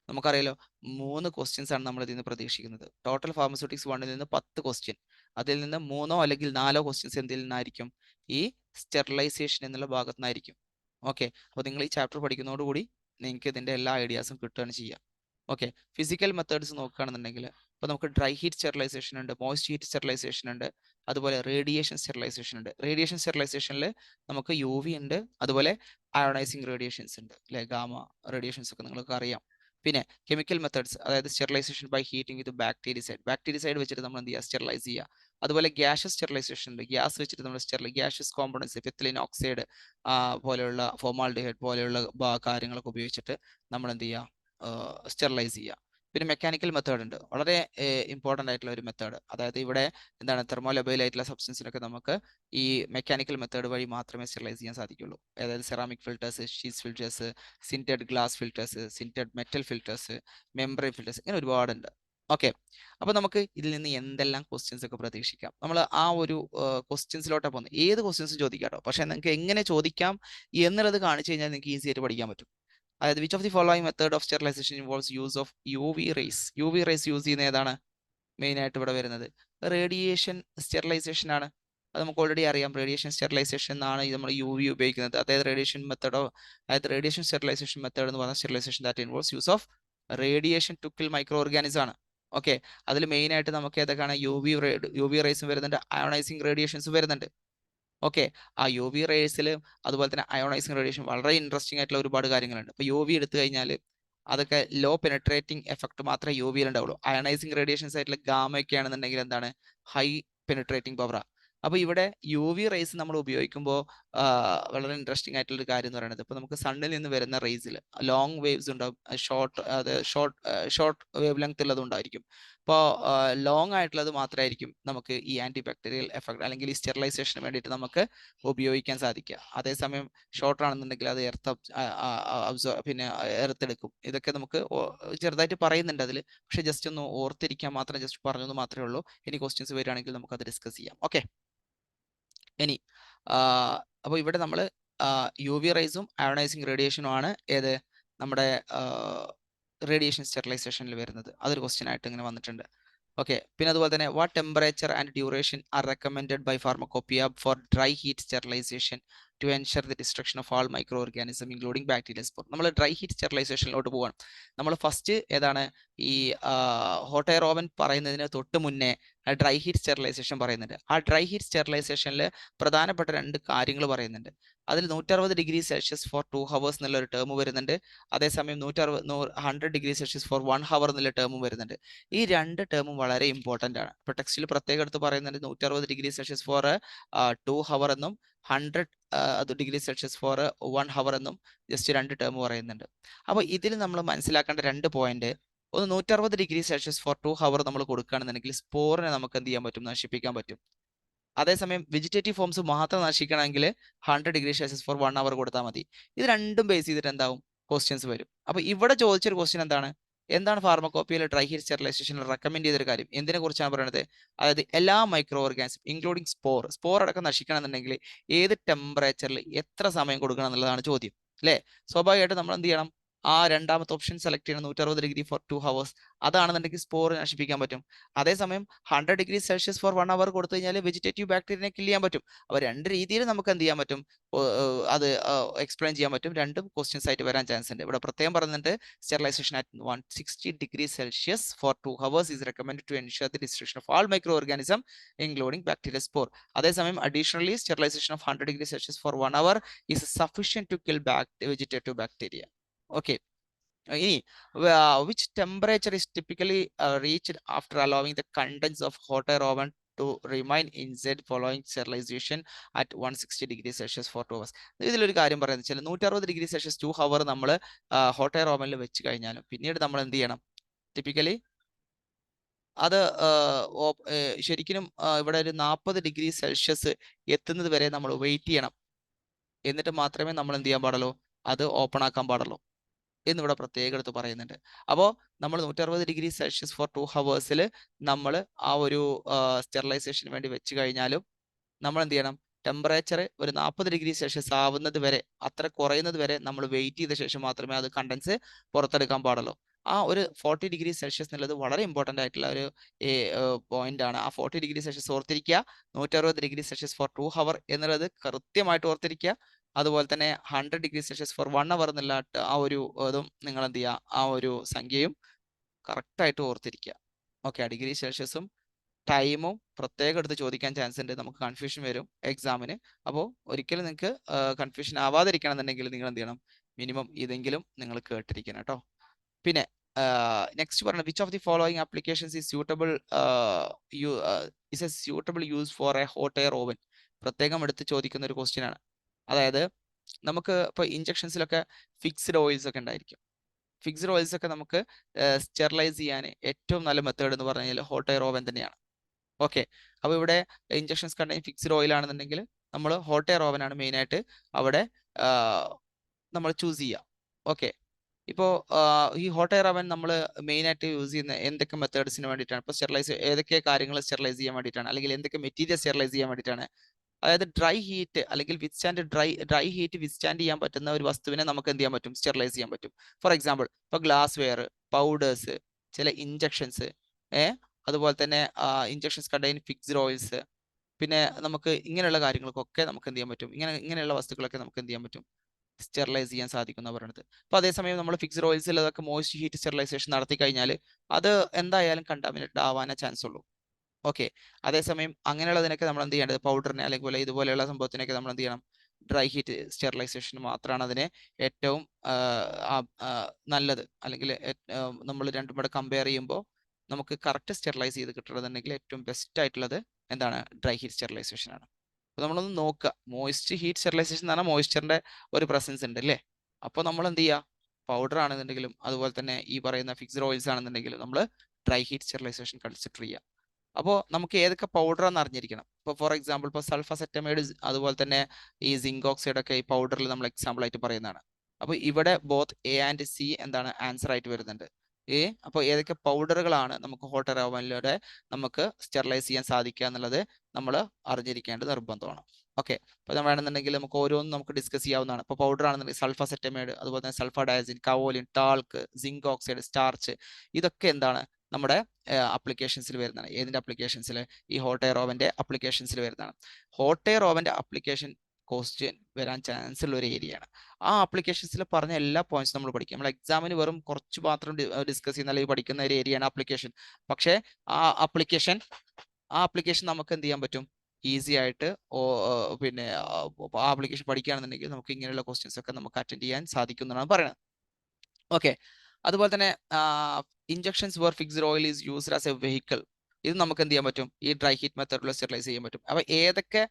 നമുക്കറിയാലോ 3 ക്വസ്റ്റ്യൻസ് ആണ് നമ്മൾ ഇതിൽ നിന്ന് പ്രതീക്ഷിക്കുന്നത്. ടോട്ടൽ ഫാർമസ്യൂട്ടിക്സ് 1-ൽ നിന്ന് 10 ക്വസ്റ്റ്യൻ, അതിൽ നിന്ന് 3 അല്ലെങ്കിൽ 4 ക്വസ്റ്റ്യൻസ് എന്തിൽ നിന്നായിരിക്കും, ഈ സ്റ്റെറിലൈസേഷൻ എന്നുള്ള ഭാഗത്തു നിന്നായിരിക്കും. ഓക്കെ, അപ്പോൾ നിങ്ങൾ ഈ ചാപ്റ്റർ പഠിക്കുന്നതോടുകൂടി നിങ്ങൾക്ക് ഇതിൻ്റെ എല്ലാ ഐഡിയാസും കിട്ടുകയാണ് ചെയ്യുക. ഓക്കെ, ഫിസിക്കൽ മെത്തേഡ്സ് നോക്കുകയാണെന്നുണ്ടെങ്കിൽ ഇപ്പോൾ നമുക്ക് ഡ്രൈ ഹീറ്റ് സ്റ്റെറിലൈസേഷൻ ഉണ്ട്, മോയ്സ്റ്റ് ഹീറ്റ് സ്റ്റെറിലൈസേഷൻ ഉണ്ട്, അതുപോലെ റേഡിയേഷൻ സ്റ്റെറിലൈസേഷൻ ഉണ്ട്. റേഡിയേഷൻ സ്റ്റെറിലൈസേഷനിൽ നമുക്ക് UV ഉണ്ട്, അതുപോലെ അയോണൈസിങ് റേഡിയേഷൻസ് ഉണ്ട് അല്ലെ, ഗാമ റേഡിയേഷൻസ് ഒക്കെ നിങ്ങൾക്ക് അറിയാം. പിന്നെ കെമിക്കൽ മെത്തേഡ്സ്, അതായത് സ്റ്റെറിലൈസേഷൻ ബൈ ഹീറ്റിംഗ് വിത്ത് ബാക്ടീരിയസൈഡ് വെച്ചിട്ട് നമ്മൾ എന്ത് ചെയ്യുക, സ്റ്റെറിലൈസ് ചെയ്യുക. അതുപോലെ ഗ്യാഷസ് സ്റ്റെറിലൈസേഷൻ ഉണ്ട്, ഗ്യാസ് വെച്ചിട്ട് നമ്മൾ ഗ്യാഷസ് കോമ്പണൻസ്, എത്തിലീൻ ഓക്സൈഡ് പോലെയുള്ള, ഫോമാൽഡിഹൈഡ് പോലെയുള്ള കാര്യങ്ങളൊക്കെ ഉപയോഗിച്ചിട്ട് നമ്മൾ എന്ത് ചെയ്യുക, സ്റ്റെറിലൈസ് ചെയ്യുക. പിന്നെ മെക്കാനിക്കൽ മെത്തേഡ് ഉണ്ട്, വളരെ ഇമ്പോർട്ടൻ്റ് ആയിട്ടുള്ള ഒരു മെത്തേഡ്. അതായത് ഇവിടെ എന്താണ്, തെർമോലബൈൽ ആയിട്ടുള്ള സബ്സ്റ്റൻസിനൊക്കെ നമുക്ക് ഈ മെക്കാനിക്കൽ മെത്തേഡ് വഴി മാത്രമേ സ്റ്റെറിലൈസ് ചെയ്യാൻ സാധിക്കുള്ളൂ. അതായത് സെറാമിക് ഫിൽറ്റേഴ്സ്, ഷീസ് filters, sintered glass filters, sintered metal filters, membrane filters, ഇങ്ങനെ ഒരുപാടുണ്ട്. ഓക്കെ, അപ്പോൾ നമുക്ക് ഇതിൽ നിന്ന് എന്തെല്ലാം ക്വസ്റ്റ്യൻസ് ഒക്കെ പ്രതീക്ഷിക്കാം. നമ്മൾ ആ ഒരു ക്വസ്റ്റ്യൻസിലോട്ടാണ് പോകുന്നത്. ഏത് ക്വസ്റ്റ്യൻസ് ചോദിക്കാം കേട്ടോ, പക്ഷേ നിങ്ങൾക്ക് എങ്ങനെ ചോദിക്കാം എന്നുള്ളത് കാണിച്ചു കഴിഞ്ഞാൽ നിങ്ങൾക്ക് ഈസി ആയിട്ട് പഠിക്കാൻ പറ്റും. അതായത് which of the following method of sterilization involves use of UV rays. UV rays use ചെയ്യുന്ന ഏതാണ്, മെയിൻ ആയിട്ട് ഇവിടെ വരുന്നത് റേഡിയേഷൻ സ്റ്റെറിലൈസേഷൻ ആണ്. അത് നമുക്ക് ഓൾറെഡി അറിയാം, റേഡിയേഷൻ സ്റ്റെറിലൈസേഷൻ ആണ് നമ്മൾ UV ഉപയോഗിക്കുന്നത്. അതായത് റേഡിയേഷൻ സ്റ്റെറിലൈസേഷൻ മെത്തേഡ് എന്ന് പറഞ്ഞാൽ sterilization that involves use of radiation to kill microorganism ആണ്. ഓക്കെ, അതിൽ മെയിൻ ആയിട്ട് നമുക്ക് ഏതൊക്കെയാണ്, UV റേസും വരുന്നുണ്ട്, അയോണൈസിങ് റേഡിയേഷൻസ് വരുന്നുണ്ട്. ഓക്കെ, ആ UV റേസിൽ അതുപോലെ തന്നെ അയോണൈസിങ് റേഡിയേഷൻ വളരെ ഇൻട്രസ്റ്റിംഗ് ആയിട്ടുള്ള ഒരുപാട് കാര്യങ്ങളുണ്ട്. ഇപ്പോൾ UV എടുത്തു കഴിഞ്ഞാൽ അതൊക്കെ ലോ പെനിട്രേറ്റിംഗ് എഫക്ട് മാത്രമേ UV ഉണ്ടാവുള്ളൂ. അയണൈസിങ് റേഡിയേഷൻസ് ആയിട്ടുള്ള ഗാമ ഒക്കെ ആണെന്നുണ്ടെങ്കിൽ എന്താണ്, ഹൈ പെനിട്രേറ്റിംഗ് പവറാണ്. അപ്പോൾ ഇവിടെ UV റേസ് നമ്മൾ ഉപയോഗിക്കുമ്പോൾ വളരെ ഇൻട്രസ്റ്റിംഗ് ആയിട്ടുള്ള ഒരു കാര്യം എന്ന് പറയുന്നത്, ഇപ്പോൾ നമുക്ക് സണ്ണിൽ നിന്ന് വരുന്ന റേസിൽ ലോങ് വേവ്സ് ഉണ്ടാവും, ഷോർട്ട് വേവ് ലെങ്ത് ഉള്ളത് ഉണ്ടായിരിക്കും. അപ്പോൾ ലോങ് ആയിട്ടുള്ളത് മാത്രമായിരിക്കും നമുക്ക് ഈ ആന്റി ബാക്ടീരിയൽ എഫക്ട് അല്ലെങ്കിൽ ഈ സ്റ്റെറിലൈസേഷന് വേണ്ടിയിട്ട് നമുക്ക് ഉപയോഗിക്കാൻ സാധിക്കുക. അതേസമയം ഷോർട്ട് ആണെന്നുണ്ടെങ്കിൽ അത് പിന്നെ എർത്തെടുക്കും. ഇതൊക്കെ നമുക്ക് ചെറുതായിട്ട് പറയുന്നുണ്ട് അതിൽ, പക്ഷെ ജസ്റ്റ് ഒന്ന് ഓർത്തിരിക്കാൻ മാത്രം ജസ്റ്റ് പറഞ്ഞെന്ന് മാത്രമേ ഉള്ളൂ. ഇനി ക്വസ്റ്റ്യൻസ് വരികയാണെങ്കിൽ നമുക്ക് അത് ഡിസ്കസ് ചെയ്യാം. ഓക്കെ, ഇനി അപ്പോൾ ഇവിടെ നമ്മൾ UV റേസും അയോണൈസിങ് റേഡിയേഷനും ആണ് ഏത് നമ്മുടെ റേഡിയേഷൻ സ്റ്റെറിലൈസേഷനിൽ വരുന്നത്. അതൊരു ക്വസ്റ്റ്യൻ ആയിട്ട് ഇങ്ങനെ വന്നിട്ടുണ്ട്. ഓക്കെ, പിന്നെ അതുപോലെ തന്നെ what temperature and duration are recommended by pharmacopoeia for dry heat sterilization to ensure the destruction of all microorganism including bacteria spore. നമ്മൾ ഡ്രൈ ഹീറ്റ് സ്റ്റെറിലൈസേഷനിലോട്ട് പോവാണ്. നമ്മൾ ഫസ്റ്റ് ഏതാണ് ഈ ഹോട്ട് എയർ ഓവൻ പറയുന്നതിന് തൊട്ട് മുന്നേ ഡ്രൈ ഹീറ്റ് സ്റ്റെറിലൈസേഷൻ പറയുന്നുണ്ട്. ആ ഡ്രൈ ഹീറ്റ് സ്റ്റെറിലൈസേഷനിൽ പ്രധാനപ്പെട്ട 2 കാര്യങ്ങൾ പറയുന്നുണ്ട്. അതിൽ 160°C ഫോർ 2 hours എന്നുള്ള ഒരു ടേം വരുന്നുണ്ട്. അതേസമയം 100°C ഫോർ 1 hour എന്നുള്ള ടേമും വരുന്നുണ്ട്. ഈ 2 ടേമും വളരെ ഇമ്പോർട്ടൻ്റ് ആണ്. ഇപ്പോൾ ടെക്സ്റ്റിൽ പ്രത്യേകം എടുത്ത് പറയുന്നുണ്ട് 160°C ഫോർ 2 hour എന്നും 100°C ഫോർ 1 hour എന്നും ജസ്റ്റ് 2 ടേം പറയുന്നുണ്ട്. അപ്പോൾ ഇതിൽ നമ്മൾ മനസ്സിലാക്കേണ്ട 2 പോയിന്റ്, ഒന്ന് 160°C ഫോർ 2 hour നമ്മൾ കൊടുക്കുകയാണെന്നുണ്ടെങ്കിൽ സ്പോറിനെ നമുക്ക് എന്ത് ചെയ്യാൻ പറ്റും, നശിപ്പിക്കാൻ പറ്റും. അതേസമയം വെജിറ്റേറ്റീവ് ഫോംസ് മാത്രം നശിക്കണമെങ്കിൽ 100°C ഫോർ 1 hour കൊടുത്താൽ മതി. ഇത് രണ്ടും ബേസ് ചെയ്തിട്ട് എന്താവും, ക്വസ്റ്റ്യൻസ് വരും. അപ്പോൾ ഇവിടെ ചോദിച്ചൊരു ക്വസ്റ്റ്യൻ എന്താണ് ഫാർമക്കോപ്പിയയിൽ ഡ്രൈ ഹീറ്റ് സ്റ്റെറിലൈസേഷനിൽ റെക്കമെൻഡ് ചെയ്തൊരു കാര്യം, എന്തിനെ കുറിച്ചാണ് പറയുന്നത്? അതായത് എല്ലാ മൈക്രോ ഓർഗാനിസം ഇൻക്ലൂഡിങ് സ്പോർ അടക്കം നശിക്കണമെന്നുണ്ടെങ്കിൽ ഏത് ടെമ്പറേച്ചറിൽ എത്ര സമയം കൊടുക്കണം എന്നുള്ളതാണ് ചോദ്യം, അല്ലേ? സ്വാഭാവികമായിട്ട് നമ്മൾ എന്ത് ചെയ്യണം, ആ രണ്ടാമത്തെ ഓപ്ഷൻ സെലക്ട് ചെയ്യണം, 160° ഫോർ 2 hours. അതാണെന്നുണ്ടെങ്കിൽ സ്പോർ നശിപ്പിക്കാൻ പറ്റും. അതേസമയം 100°C ഫോർ 1 hour കൊടുത്തു കഴിഞ്ഞാൽ വെജിറ്റേറ്റീവ് ബാക്ടീരിയനെ കില്ല് ചെയ്യാൻ പറ്റും. അപ്പോൾ 2 രീതിയിൽ നമുക്ക് എന്ത് ചെയ്യാൻ പറ്റും, അത് എക്സ്പ്ലെയിൻ ചെയ്യാൻ പറ്റും. 2 ക്വസ്റ്റ്യൻസ് ആയിട്ട് വരാൻ ചാൻസ് ഉണ്ട്. ഇവിടെ പ്രത്യേകം പറയുന്നുണ്ട് sterilization at 160°C for 2 hours is recommended to ensure the destruction of all microorganisms including bacteria spore. അതേസമയം additionally sterilization of 100°C for 1 hour is sufficient to kill vegetative bacteria. Okay. ഇനി which temperature is typically reached after allowing the contents of hot air oven to remain inside following sterilization at 160°C for 2 hours? ഇതിലൊരു കാര്യം പറയുന്നത് വെച്ചാൽ 160°C 2 hour നമ്മൾ hot air ഓവനിൽ വെച്ച് കഴിഞ്ഞാലും പിന്നീട് നമ്മൾ എന്ത് ചെയ്യണം, ടിപ്പിക്കലി അത് ശരിക്കും ഇവിടെ ഒരു 40°C എത്തുന്നത് വരെ നമ്മൾ വെയിറ്റ് ചെയ്യണം. എന്നിട്ട് മാത്രമേ നമ്മൾ എന്ത് ചെയ്യാൻ പാടുള്ളൂ, അത് ഓപ്പൺ ആക്കാൻ പാടുള്ളൂ എന്നിവിടെ പ്രത്യേകം എടുത്ത് പറയുന്നുണ്ട്. അപ്പോൾ നമ്മൾ 160°C ഫോർ 2 hours നമ്മൾ ആ ഒരു സ്റ്റെറിലൈസേഷന് വേണ്ടി വെച്ച് കഴിഞ്ഞാലും നമ്മൾ എന്ത് ചെയ്യണം, ടെമ്പറേച്ചർ ഒരു 40°C ആവുന്നത് വരെ, അത്ര കുറയുന്നത് വരെ നമ്മൾ വെയിറ്റ് ചെയ്ത ശേഷം മാത്രമേ അത് കണ്ടൻസ് പുറത്തെടുക്കാൻ പാടുള്ളൂ. ആ ഒരു 40°C എന്നുള്ളത് വളരെ ഇമ്പോർട്ടൻ്റ് ആയിട്ടുള്ള ഒരു പോയിന്റ് ആണ്. ആ 40°C ഓർത്തിരിക്കുക. 160°C ഫോർ 2 hour എന്നുള്ളത് കൃത്യമായിട്ട് ഓർത്തിരിക്കുക. അതുപോലെ തന്നെ 100°C ഫോർ 1 hour എന്നുള്ള ആ ഒരു ഇതും നിങ്ങൾ എന്ത് ചെയ്യുക, ആ ഒരു സംഖ്യയും കറക്റ്റായിട്ട് ഓർത്തിരിക്കുക. ഓക്കെ, ഡിഗ്രി സെൽഷ്യസും ടൈമും പ്രത്യേകം എടുത്ത് ചോദിക്കാൻ ചാൻസ് ഉണ്ട്. നമുക്ക് കൺഫ്യൂഷൻ വരും എക്സാമിന്. അപ്പോൾ ഒരിക്കലും നിങ്ങൾക്ക് കൺഫ്യൂഷൻ ആവാതിരിക്കണം എന്നുണ്ടെങ്കിൽ നിങ്ങൾ എന്ത് ചെയ്യണം, മിനിമം ഇതെങ്കിലും നിങ്ങൾ കേട്ടിരിക്കണം കേട്ടോ. പിന്നെ നെക്സ്റ്റ് പറഞ്ഞത് which of the following applications is suitable use for a hot air oven? പ്രത്യേകം എടുത്ത് ചോദിക്കുന്ന ഒരു ക്വസ്റ്റ്യൻ ആണ്. അതായത് നമുക്ക് ഇപ്പോൾ ഇഞ്ചക്ഷൻസിലൊക്കെ ഫിക്സ്ഡ് ഓയിൽസ് ഒക്കെ ഉണ്ടായിരിക്കും. ഫിക്സ്ഡ് ഓയിൽസ് ഒക്കെ നമുക്ക് സ്റ്റെറിലൈസ് ചെയ്യാൻ ഏറ്റവും നല്ല മെത്തേഡ് എന്ന് പറഞ്ഞു കഴിഞ്ഞാൽ ഹോട്ട് എയർ ഓവൻ തന്നെയാണ്. ഓക്കെ, അപ്പോൾ ഇവിടെ ഇഞ്ചക്ഷൻസ് കണ്ടെയ്ൻ ഫിക്സ്ഡ് ഓയിൽ ആണെന്നുണ്ടെങ്കിൽ നമ്മൾ ഹോട്ട് എയർ ഓവൻ ആണ് മെയിനായിട്ട് അവിടെ നമ്മൾ ചൂസ് ചെയ്യുക. ഓക്കെ, ഇപ്പോൾ ഈ ഹോട്ട് എയർ ഓവൻ നമ്മൾ മെയിനായിട്ട് യൂസ് ചെയ്യുന്ന എന്തൊക്കെ മെത്തേഡ്സിന് വേണ്ടിയിട്ടാണ്, ഇപ്പോൾ സ്റ്റെറിലൈസ് ഏതൊക്കെ കാര്യങ്ങൾ സ്റ്റെറിലൈസ് ചെയ്യാൻ വേണ്ടിയിട്ടാണ്, അല്ലെങ്കിൽ എന്തൊക്കെ മെറ്റീരിയൽ സ്റ്റെറിലൈസ് ചെയ്യാൻ വേണ്ടിയിട്ടാണ്? അതായത് ഡ്രൈ ഹീറ്റ് അല്ലെങ്കിൽ ഡ്രൈ ഹീറ്റ് വിത്ത്സ്റ്റാൻഡ് ചെയ്യാൻ പറ്റുന്ന ഒരു വസ്തുവിനെ നമുക്ക് എന്ത് ചെയ്യാൻ പറ്റും, സ്റ്റെറിലൈസ് ചെയ്യാൻ പറ്റും. ഫോർ എക്സാമ്പിൾ ഇപ്പോൾ ഗ്ലാസ് വെയർ, പൗഡേഴ്സ്, ചില ഇഞ്ചക്ഷൻസ്, അതുപോലെ തന്നെ ഇഞ്ചക്ഷൻസ് കണ്ടെയ്ൻ ഫിക്സ്ഡ് ഓയിൽസ്, പിന്നെ നമുക്ക് ഇങ്ങനെയുള്ള കാര്യങ്ങൾക്കൊക്കെ നമുക്ക് എന്ത് ചെയ്യാൻ പറ്റും, ഇങ്ങനെയുള്ള വസ്തുക്കളൊക്കെ നമുക്ക് എന്ത് ചെയ്യാൻ പറ്റും, സ്റ്റെറിലൈസ് ചെയ്യാൻ സാധിക്കും എന്ന് പറയുന്നത്. അപ്പോൾ അതേസമയം നമ്മൾ ഫിക്സ്ഡ് ഓയിൽസിൽ അതൊക്കെ മോയ്സ്റ്റ് ഹീറ്റ് സ്റ്റെറിലൈസേഷൻ നടത്തി കഴിഞ്ഞാൽ അത് എന്തായാലും കണ്ടാമിനേറ്റഡ് ആവാനേ ചാൻസ് ഉള്ളൂ. ഓക്കെ, അതേസമയം അങ്ങനെയുള്ളതിനൊക്കെ നമ്മൾ എന്ത് ചെയ്യേണ്ടത്, പൗഡറിനെ അല്ലെങ്കിൽ ഇതുപോലെയുള്ള സംഭവത്തിനൊക്കെ നമ്മൾ എന്ത് ചെയ്യണം, ഡ്രൈ ഹീറ്റ് സ്റ്റെറിലൈസേഷൻ മാത്രമാണ് അതിനെ ഏറ്റവും നല്ലത്. അല്ലെങ്കിൽ നമ്മൾ രണ്ടും കൂടെ കമ്പയർ ചെയ്യുമ്പോൾ നമുക്ക് കറക്റ്റ് സ്റ്റെറിലൈസ് ചെയ്ത് കിട്ടണമെന്നുണ്ടെങ്കിൽ ഏറ്റവും ബെസ്റ്റ് ആയിട്ടുള്ളത് എന്താണ്, ഡ്രൈ ഹീറ്റ് സ്റ്റെറിലൈസേഷൻ ആണ്. അപ്പോൾ നമ്മളൊന്ന് നോക്കുക, മോയ്സ്റ്റ് ഹീറ്റ് സ്റ്റെറിലൈസേഷൻ എന്ന് പറഞ്ഞാൽ മോയ്സ്ചറിന്റെ ഒരു പ്രസൻസ് ഉണ്ട് അല്ലേ. അപ്പോൾ നമ്മൾ എന്ത് ചെയ്യുക, പൗഡർ ആണെന്നുണ്ടെങ്കിലും അതുപോലെ തന്നെ ഈ പറയുന്ന ഫിക്സ്ഡ് ഓയിൽസ് ആണെന്നുണ്ടെങ്കിലും നമ്മൾ ഡ്രൈ ഹീറ്റ് സ്റ്റെറിലൈസേഷൻ കൺസിഡർ ചെയ്യുക. അപ്പോൾ നമുക്ക് ഏതൊക്കെ പൗഡറാന്ന് അറിഞ്ഞിരിക്കണം. ഇപ്പോൾ ഫോർ എക്സാമ്പിൾ ഇപ്പോൾ സൾഫാസെറ്റമൈഡ്, അതുപോലെ തന്നെ ഈ സിങ്ക് ഓക്സൈഡ് ഒക്കെ ഈ പൗഡറിൽ നമ്മൾ എക്സാമ്പിൾ ആയിട്ട് പറയുന്നതാണ്. അപ്പോൾ ഇവിടെ ബോത്ത് എ ആൻഡ് സി എന്താണ് ആൻസർ ആയിട്ട് വരുന്നുണ്ട്. അപ്പോൾ ഏതൊക്കെ പൗഡറുകളാണ് നമുക്ക് ഹോട്ട് എയർ ഓവനിലൂടെ നമുക്ക് സ്റ്റെറിലൈസ് ചെയ്യാൻ സാധിക്കുക എന്നുള്ളത് നമ്മൾ അറിഞ്ഞിരിക്കേണ്ടത് നിർബന്ധമാണ്. ഓക്കെ, അപ്പോൾ വേണമെന്നുണ്ടെങ്കിൽ നമുക്ക് ഓരോന്നും നമുക്ക് ഡിസ്കസ് ചെയ്യാവുന്നതാണ്. ഇപ്പോൾ പൗഡർ ആണെന്നുണ്ടെങ്കിൽ സൾഫാസെറ്റമൈഡ്, അതുപോലെ തന്നെ സൾഫാഡയസിൻ, കവോലിൻ, ടാൾക്ക്, സിങ്ക് ഓക്സൈഡ്, സ്റ്റാർച്ച്, ഇതൊക്കെ എന്താണ് നമ്മുടെ അപ്ലിക്കേഷൻസിൽ വരുന്നതാണ്. ഏതിൻ്റെ അപ്ലിക്കേഷൻസിൽ? ഈ ഹോട്ട് എയർ ഓവൻ്റെ അപ്ലിക്കേഷൻസിൽ വരുന്നതാണ്. ഹോട്ട് എയർ ഓവൻ്റെ അപ്ലിക്കേഷൻ ക്വസ്റ്റ്യൻ വരാൻ ചാൻസ് ഉള്ള ഒരു ഏരിയയാണ്. ആ അപ്ലിക്കേഷൻസിൽ പറഞ്ഞ എല്ലാ പോയിന്റ്സും നമ്മൾ പഠിക്കും. നമ്മൾ എക്സാമിന് വെറും കുറച്ച് മാത്രം ഡിസ്കസ് ചെയ്യുന്ന അല്ലെങ്കിൽ പഠിക്കുന്ന ഒരു ഏരിയയാണ് അപ്ലിക്കേഷൻ. പക്ഷേ ആ ആപ്ലിക്കേഷൻ നമുക്ക് എന്ത് ചെയ്യാൻ പറ്റും? ഈസി ആയിട്ട് പിന്നെ ആ ആപ്ലിക്കേഷൻ പഠിക്കുകയാണെന്നുണ്ടെങ്കിൽ നമുക്ക് ഇങ്ങനെയുള്ള ക്വസ്റ്റ്യൻസ് ഒക്കെ നമുക്ക് അറ്റൻഡ് ചെയ്യാൻ സാധിക്കും എന്നാണ് പറയുന്നത്. ഓക്കെ, അതുപോലെ തന്നെ injections where fixed oil is used as a vehicle. ഇത് നമുക്ക് എന്ത് ചെയ്യാൻ പറ്റും? ഈ ഡ്രൈ ഹീറ്റ് മെത്തേഡിൽ സ്റ്റെറിലൈസ് ചെയ്യാൻ പറ്റും. അപ്പോൾ ഏതൊക്കെ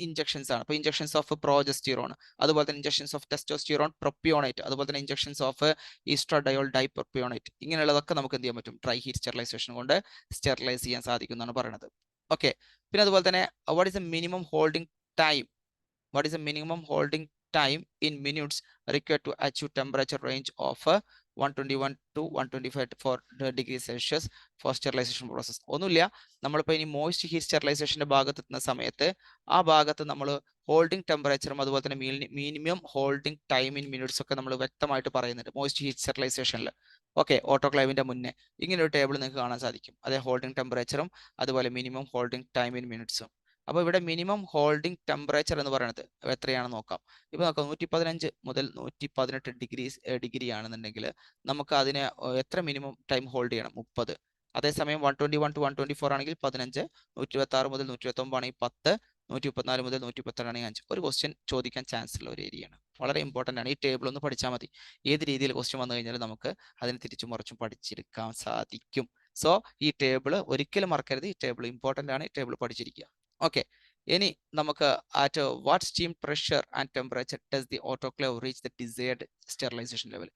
ഇഞ്ചക്ഷൻസ് ആണ്? അപ്പോൾ ഇഞ്ചക്ഷൻസ് ഓഫ് പ്രോജസ്റ്റിറോൺ, അതുപോലെ തന്നെ ഇഞ്ചക്ഷൻസ് ഓഫ് ടെസ്റ്റോസ്റ്റിറോൺ പ്രൊപ്പിയോണേറ്റ്, അതുപോലെ തന്നെ ഇഞ്ചക്ഷൻസ് ഓഫ് ഈസ്ട്രാഡയോൾ ഡൈപ്രൊപ്പിയോണേറ്റ്, ഇങ്ങനെയുള്ളതൊക്കെ നമുക്ക് എന്ത് ചെയ്യാൻ പറ്റും? ഡ്രൈ ഹീറ്റ് സ്റ്റെറിലൈസേഷൻ കൊണ്ട് സ്റ്റെറിലൈസ് ചെയ്യാൻ സാധിക്കും എന്നാണ് പറയുന്നത്. ഓക്കെ, പിന്നെ അതുപോലെ തന്നെ what is A minimum holding time? What is the minimum holding time in minutes required to achieve temperature range of 121 to 125 degrees Celsius for sterilization process? ഒന്നുമില്ല, നമ്മളിപ്പോൾ ഇനി മോയ്സ്റ്റ് ഹീറ്റ് സ്റ്റെറിലൈസേഷൻ്റെ ഭാഗത്ത് എത്തുന്ന സമയത്ത് ആ ഭാഗത്ത് നമ്മൾ ഹോൾഡിംഗ് ടെമ്പറേച്ചറും അതുപോലെ തന്നെ minimum holding time in minutes ഒക്കെ നമ്മൾ വ്യക്തമായിട്ട് പറയുന്നുണ്ട് മോയ്സ്റ്റ് ഹീറ്റ് സ്റ്റെറിലൈസേഷനിൽ. ഓക്കെ, ഓട്ടോക്ലേവിൻ്റെ മുന്നേ ഇങ്ങനെ ഒരു ടേബിൾ നിങ്ങൾക്ക് കാണാൻ സാധിക്കും. അതേ ഹോൾഡിംഗ് ടെമ്പറേച്ചറും അതുപോലെ മിനിമം ഹോൾഡിംഗ് ടൈം ഇൻ മിനിറ്റ്സും. അപ്പോൾ ഇവിടെ മിനിമം ഹോൾഡിംഗ് ടെമ്പറേച്ചർ എന്ന് പറയുന്നത് എത്രയാണെന്ന് നോക്കാം. ഇപ്പോൾ നോക്കാം, 115 മുതൽ 118 ഡിഗ്രി ആണെന്നുണ്ടെങ്കിൽ നമുക്ക് അതിനെ എത്ര മിനിമം ടൈം ഹോൾഡ് ചെയ്യണം? 30. അതേസമയം 121 to 124 ആണെങ്കിൽ 15, 126 മുതൽ 129 ആണെങ്കിൽ 10, 134 മുതൽ 132 ആണെങ്കിൽ 5. ഒരു ക്വസ്റ്റ്യൻ ചോദിക്കാൻ ചാൻസ് ഉള്ള ഒരു ഏരിയയാണ്. വളരെ ഇമ്പോർട്ടൻ്റ് ആണ്. ഈ ടേബിൾ ഒന്ന് പഠിച്ചാൽ മതി. ഏത് രീതിയിൽ ക്വസ്റ്റ്യൻ വന്നു കഴിഞ്ഞാൽ നമുക്ക് അതിന് തിരിച്ചും മറിച്ചും പഠിച്ചെടുക്കാൻ സാധിക്കും. സോ ഈ ടേബിൾ ഒരിക്കലും മറക്കരുത്. ഈ ടേബിൾ ഇമ്പോർട്ടൻ്റ് ആണ്. ഈ ടേബിൾ പഠിച്ചിരിക്കുക. ഓക്കെ, ഇനി നമുക്ക് at what steam pressure and temperature does the autoclave reach the desired sterilization level?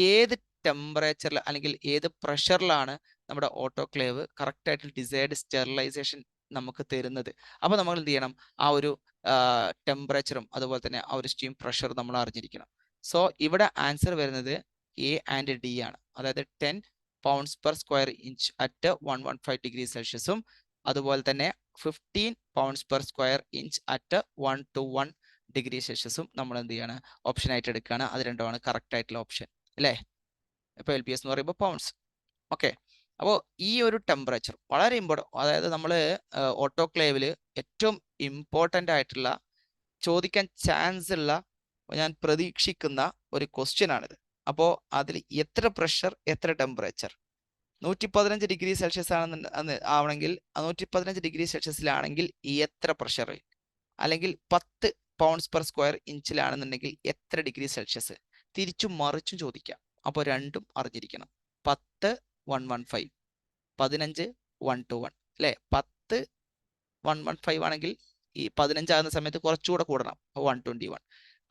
ഏത് ടെമ്പറേച്ചറിൽ അല്ലെങ്കിൽ ഏത് പ്രഷറിലാണ് നമ്മുടെ ഓട്ടോക്ലേവ് കറക്റ്റായിട്ട് ഡിസൈർഡ് സ്റ്റെറിലൈസേഷൻ നമുക്ക് തരുന്നത്? അപ്പോൾ നമ്മൾ എന്ത് ചെയ്യണം? ആ ഒരു ടെമ്പറേച്ചറും അതുപോലെ തന്നെ ആ ഒരു സ്റ്റീം പ്രഷർ നമ്മൾ അറിഞ്ഞിരിക്കണം. സോ ഇവിടെ ആൻസർ വരുന്നത് എ ആൻഡ് ഡി ആണ്. അതായത് 10 pounds per square inch at 115 degree സെൽഷ്യസും അതുപോലെ തന്നെ 15 pounds per square inch at 121 degree സെൽഷ്യസും നമ്മൾ എന്ത് ചെയ്യാണ്? ഓപ്ഷൻ ആയിട്ട് എടുക്കുകയാണ്. അത് രണ്ടുമാണ് കറക്റ്റ് ആയിട്ടുള്ള ഓപ്ഷൻ അല്ലേ? ഇപ്പോൾ LPS എന്ന് പറയുമ്പോൾ പൗണ്ട്സ്. ഓക്കെ, അപ്പോൾ ഈ ഒരു ടെമ്പറേച്ചർ വളരെ ഇമ്പോർട്ടൻ്റ്. അതായത് നമ്മൾ ഓട്ടോക്ലേവിൽ ഏറ്റവും ഇമ്പോർട്ടൻ്റ് ആയിട്ടുള്ള ചോദിക്കാൻ ചാൻസ് ഉള്ള, ഞാൻ പ്രതീക്ഷിക്കുന്ന ഒരു ക്വസ്റ്റ്യൻ ആണിത്. അപ്പോൾ അതിൽ എത്ര പ്രഷർ, എത്ര ടെമ്പറേച്ചർ? 115 ഡിഗ്രി സെൽഷ്യസ് ആവണമെങ്കിൽ 115 ഡിഗ്രി സെൽഷ്യസിലാണെങ്കിൽ എത്ര പ്രഷർ? അല്ലെങ്കിൽ 10 pounds per square ഇഞ്ചിലാണെന്നുണ്ടെങ്കിൽ എത്ര ഡിഗ്രി സെൽഷ്യസ്? തിരിച്ചും മറിച്ചും ചോദിക്കാം. അപ്പോൾ രണ്ടും അറിഞ്ഞിരിക്കണം. 10 115, 15 121 അല്ലേ? 10 115 ആണെങ്കിൽ ഈ 15 ആകുന്ന സമയത്ത് കുറച്ചുകൂടെ കൂടണം, 121.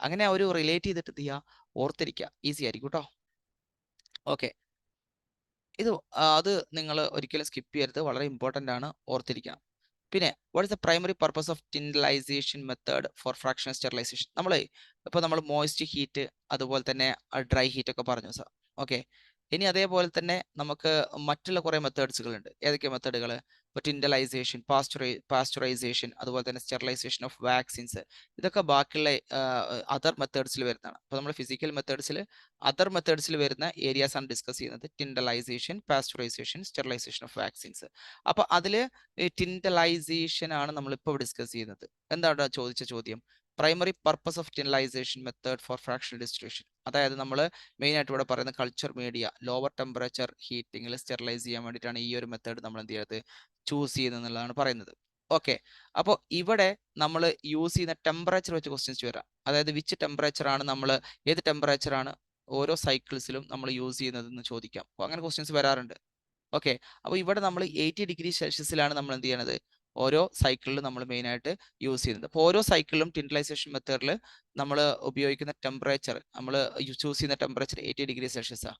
അങ്ങനെ ഒരു റിലേറ്റ് ചെയ്തിട്ട് എന്ത് ചെയ്യുക? ഓർത്തിരിക്കുക. ഈസി ആയിരിക്കും കേട്ടോ. ഓക്കെ, അത് നിങ്ങൾ ഒരിക്കലും സ്കിപ്പ് ചെയ്യരുത്. വളരെ ഇമ്പോർട്ടൻ്റ് ആണ്, ഓർത്തിരിക്കണം. പിന്നെ what is the primary purpose of tyndallization method for fractional sterilization? നമ്മൾ മോയ്സ്റ്റ് ഹീറ്റ് അതുപോലെ തന്നെ ഡ്രൈ ഹീറ്റ് ഒക്കെ പറഞ്ഞു സാർ. ഓക്കെ, ഇനി അതേപോലെ തന്നെ നമുക്ക് മറ്റുള്ള കുറേ മെത്തേഡ്സുകൾ ഉണ്ട്. ഏതൊക്കെ മെത്തേഡുകൾ? ഇപ്പോൾ ടിൻഡലൈസേഷൻ, പാസ്ചറൈസേഷൻ, അതുപോലെ തന്നെ സ്റ്റെറിലൈസേഷൻ ഓഫ് വാക്സിൻസ്, ഇതൊക്കെ ബാക്കിയുള്ള അതർ മെത്തേഡ്സിൽ വരുന്നതാണ്. അപ്പോൾ നമ്മൾ ഫിസിക്കൽ മെത്തേഡ്സിൽ അതർ മെത്തേഡ്സിൽ വരുന്ന ഏരിയാസ് ആണ് ഡിസ്കസ് ചെയ്യുന്നത്. ടിൻഡലൈസേഷൻ, പാസ്ചറൈസേഷൻ, സ്റ്റെറിലൈസേഷൻ ഓഫ് വാക്സിൻസ്. അപ്പോൾ അതിൽ ടിൻഡലൈസേഷൻ ആണ് നമ്മളിപ്പോൾ ഡിസ്കസ് ചെയ്യുന്നത്. എന്താണ് ചോദിച്ച ചോദ്യം? Primary purpose of tyndallization method for fractional distillation. അതായത് നമ്മൾ മെയിൻ ആയിട്ട് ഇവിടെ പറയുന്ന കൾച്ചർ മീഡിയ ലോവർ ടെമ്പറേച്ചർ ഹീറ്റിംഗിൽ സ്റ്റെറിലൈസ് ചെയ്യാൻ വേണ്ടിയിട്ടാണ് ഈ ഒരു മെത്തേഡ് നമ്മൾ എന്ത് ചെയ്യുന്നത്? ചൂസ് ചെയ്യുന്നത് എന്നുള്ളതാണ് പറയുന്നത്. ഓക്കെ, അപ്പോൾ ഇവിടെ നമ്മൾ യൂസ് ചെയ്യുന്ന ടെമ്പറേച്ചർ വെച്ച് ക്വസ്റ്റ്യൻസ് വരാം. അതായത് വിച്ച് ടെമ്പറേച്ചർ ആണ് നമ്മൾ, ഏത് ടെമ്പറേച്ചർ ആണ് ഓരോ സൈക്കിൾസിലും നമ്മൾ യൂസ് ചെയ്യുന്നതെന്ന് ചോദിക്കാം. അപ്പോൾ അങ്ങനെ ക്വസ്റ്റ്യൻസ് വരാറുണ്ട്. ഓക്കെ, അപ്പോൾ ഇവിടെ നമ്മൾ 80 ഡിഗ്രി സെൽഷ്യസിലാണ് നമ്മൾ എന്ത് ചെയ്യണത്? ഓരോ സൈക്കിളിലും നമ്മൾ മെയിൻ ആയിട്ട് യൂസ് ചെയ്യുന്നത്. അപ്പോൾ ഓരോ സൈക്കിളിലും ടിൻഡലൈസേഷൻ മെത്തേഡിൽ നമ്മൾ ഉപയോഗിക്കുന്ന ടെമ്പറേച്ചർ, നമ്മൾ ചൂസ് ചെയ്യുന്ന ടെമ്പറേച്ചർ 80 ഡിഗ്രി സെൽഷ്യസാണ്.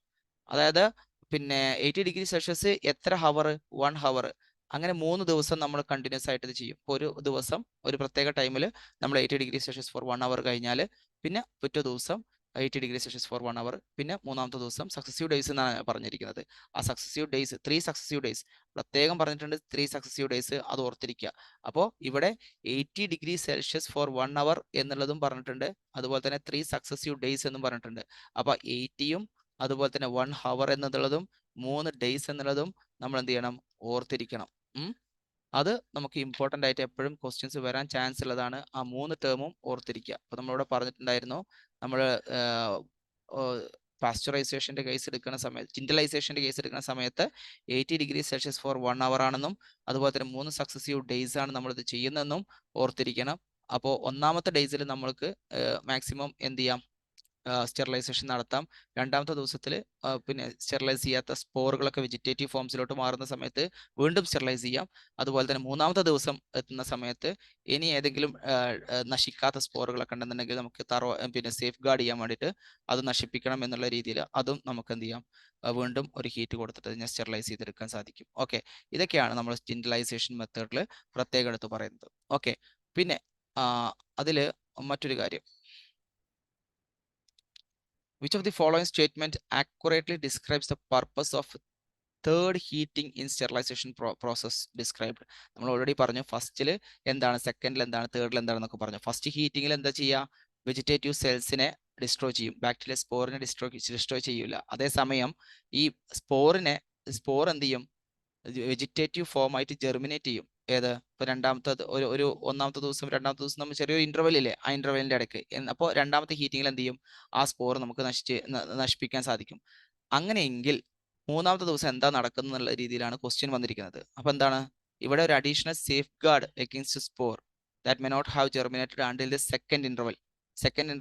അതായത് പിന്നെ 80 ഡിഗ്രി സെൽഷ്യസ് എത്ര ഹവർ? 1 ഹവർ. അങ്ങനെ 3 ദിവസം നമ്മൾ കണ്ടിന്യൂസ് ആയിട്ട് ഇത് ചെയ്യും. ഇപ്പോൾ ഒരു ദിവസം ഒരു പ്രത്യേക ടൈമിൽ നമ്മൾ 80 ഡിഗ്രി സെൽഷ്യസ് ഫോർ 1 അവർ കഴിഞ്ഞാൽ പിന്നെ പിറ്റേ ദിവസം 80 ഡിഗ്രി സെൽഷ്യസ് ഫോർ 1 അവർ, പിന്നെ മൂന്നാമത്തെ ദിവസം സക്സസീവ് ഡേയ്സ് എന്നാണ് പറഞ്ഞിരിക്കുന്നത്. ആ സക്സസീവ് ഡേയ്സ് 3 സക്സസീവ് ഡേയ്സ് പ്രത്യേകം പറഞ്ഞിട്ടുണ്ട്. 3 സക്സസീവ് ഡേയ്സ് അത് ഓർത്തിരിക്കുക. അപ്പോൾ ഇവിടെ 80 ഡിഗ്രി സെൽഷ്യസ് ഫോർ 1 അവർ എന്നുള്ളതും പറഞ്ഞിട്ടുണ്ട്. അതുപോലെ തന്നെ 3 സക്സസീവ് ഡേയ്സ് എന്നും പറഞ്ഞിട്ടുണ്ട്. അപ്പോൾ 80യും അതുപോലെ തന്നെ 1 ഹവർ എന്നുള്ളതും 3 ഡേയ്സ് എന്നുള്ളതും നമ്മൾ എന്ത് ചെയ്യണം, ഓർത്തിരിക്കണം. അത് നമുക്ക് ഇമ്പോർട്ടൻ്റ് ആയിട്ട് എപ്പോഴും ക്വസ്റ്റ്യൻസ് വരാൻ ചാൻസ് ഉള്ളതാണ്. ആ 3 ടേമും ഓർത്തിരിക്കുക. അപ്പോൾ നമ്മളിവിടെ പറഞ്ഞിട്ടുണ്ടായിരുന്നു, നമ്മൾ പാസ്ചറൈസേഷൻ്റെ കേസ് എടുക്കുന്ന സമയത്ത്, ടിൻഡലൈസേഷൻ്റെ കേസ് എടുക്കുന്ന സമയത്ത് 80°C ഫോർ 1 hour ആണെന്നും അതുപോലെ തന്നെ 3 സക്സസീവ് ഡേയ്സ് ആണ് നമ്മളിത് ചെയ്യുന്നതെന്നും ഓർത്തിരിക്കണം. അപ്പോൾ ഒന്നാമത്തെ ഡേയ്സിൽ നമ്മൾക്ക് മാക്സിമം എന്ത് ചെയ്യാം, സ്റ്റെറിലൈസേഷൻ നടത്താം. രണ്ടാമത്തെ ദിവസത്തിൽ പിന്നെ സ്റ്റെറിലൈസ് ചെയ്യാത്ത സ്പോറുകളൊക്കെ വെജിറ്റേറ്റീവ് ഫോംസിലോട്ട് മാറുന്ന സമയത്ത് വീണ്ടും സ്റ്റെറിലൈസ് ചെയ്യാം. അതുപോലെ തന്നെ മൂന്നാമത്തെ ദിവസം എത്തുന്ന സമയത്ത് ഇനി ഏതെങ്കിലും നശിക്കാത്ത സ്പോറുകളൊക്കെ ഉണ്ടെന്നുണ്ടെങ്കിൽ നമുക്ക് പിന്നെ സേഫ് ഗാർഡ് ചെയ്യാൻ വേണ്ടിയിട്ട് അത് നശിപ്പിക്കണം എന്നുള്ള രീതിയിൽ അതും നമുക്ക് എന്ത് ചെയ്യാം, വീണ്ടും ഒരു ഹീറ്റ് കൊടുത്തിട്ട് അതിനെ സ്റ്റെറിലൈസ് ചെയ്തെടുക്കാൻ സാധിക്കും. ഓക്കെ, ഇതൊക്കെയാണ് നമ്മൾ ടിൻഡലൈസേഷൻ മെത്തേഡിൽ പ്രത്യേകം എടുത്ത് പറയുന്നത്. ഓക്കെ, പിന്നെ അതിൽ മറ്റൊരു കാര്യം, which of the following statement accurately describes the purpose of third heating in sterilization process described? നമ്മൾ ഓൾറെഡി പറഞ്ഞു, ഫസ്റ്റിൽ എന്താണ്, സെക്കൻഡിൽ എന്താണ്, തേർഡിൽ എന്താണെന്നൊക്കെ പറഞ്ഞു. ഫസ്റ്റ് ഹീറ്റിങ്ങിൽ എന്താ ചെയ്യുക, വെജിറ്റേറ്റീവ് സെൽസിനെ ഡിസ്ട്രോയ് ചെയ്യും, ബാക്ടീരിയ സ്പോറിനെ ഡിസ്ട്രോയ് ചെയ്യൂല. അതേസമയം ഈ സ്പോർ എന്ത് ചെയ്യും, വെജിറ്റേറ്റീവ് ഫോം ആയിട്ട് ജെർമിനേറ്റ് ചെയ്യും. ഏത്, ഇപ്പൊ ഒരു ഒന്നാമത്തെ ദിവസം രണ്ടാമത്തെ ദിവസം നമ്മൾ ചെറിയൊരു ഇന്റർവെൽ ഇല്ലേ, ആ ഇന്റർവെലിന്റെ ഇടയ്ക്ക് അപ്പോൾ രണ്ടാമത്തെ ഹീറ്റിങ്ങിൽ എന്ത് ചെയ്യും, ആ സ്പോർ നമുക്ക് നശിപ്പിക്കാൻ സാധിക്കും. അങ്ങനെയെങ്കിൽ മൂന്നാമത്തെ ദിവസം എന്താ നടക്കുന്നത് എന്നുള്ള രീതിയിലാണ് ക്വസ്റ്റ്യൻ വന്നിരിക്കുന്നത്. അപ്പൊ എന്താണ്, ഇവിടെ ഒരു additional safeguard against spore that may not have germinated ആൻഡിൽ the second interval. Second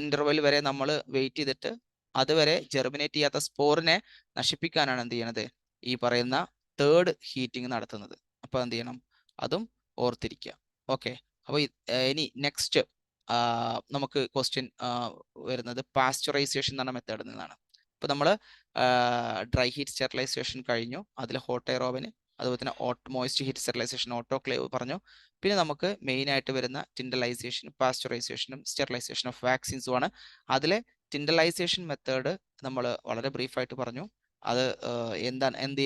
interval വരെ നമ്മൾ വെയിറ്റ് ചെയ്തിട്ട് അതുവരെ ജെർമിനേറ്റ് ചെയ്യാത്ത സ്പോറിനെ നശിപ്പിക്കാനാണ് എന്ത് ചെയ്യണത്, ഈ പറയുന്ന തേർഡ് ഹീറ്റിംഗ് നടത്തുന്നത്. അപ്പൊ എന്ത് ചെയ്യണം, അതും ഓർത്തിരിക്കുക. ഓക്കെ, അപ്പൊ ഇനി നെക്സ്റ്റ് നമുക്ക് ക്വസ്റ്റ്യൻ വരുന്നത് പാസ്ചറൈസേഷൻ എന്ന മെത്തേഡിൽ നിന്നാണ്. ഇപ്പൊ നമ്മൾ ഡ്രൈ ഹീറ്റ് സ്റ്റെറിലൈസേഷൻ കഴിഞ്ഞു, അതിൽ ഹോട്ട് എയർ ഓവന്, അതുപോലെ തന്നെ മോയിസ്റ്റ് ഹീറ്റ് സ്റ്റെറിലൈസേഷൻ, ഓട്ടോക്ലേവ് പറഞ്ഞു. പിന്നെ നമുക്ക് മെയിൻ ആയിട്ട് വരുന്ന ടിൻഡലൈസേഷനും പാസ്ചറൈസേഷനും സ്റ്റെറിലൈസേഷൻ ഓഫ് വാക്സിൻസും ആണ്. അതിലെ ടിൻഡലൈസേഷൻ മെത്തേഡ് നമ്മൾ വളരെ ബ്രീഫായിട്ട് പറഞ്ഞു. അത്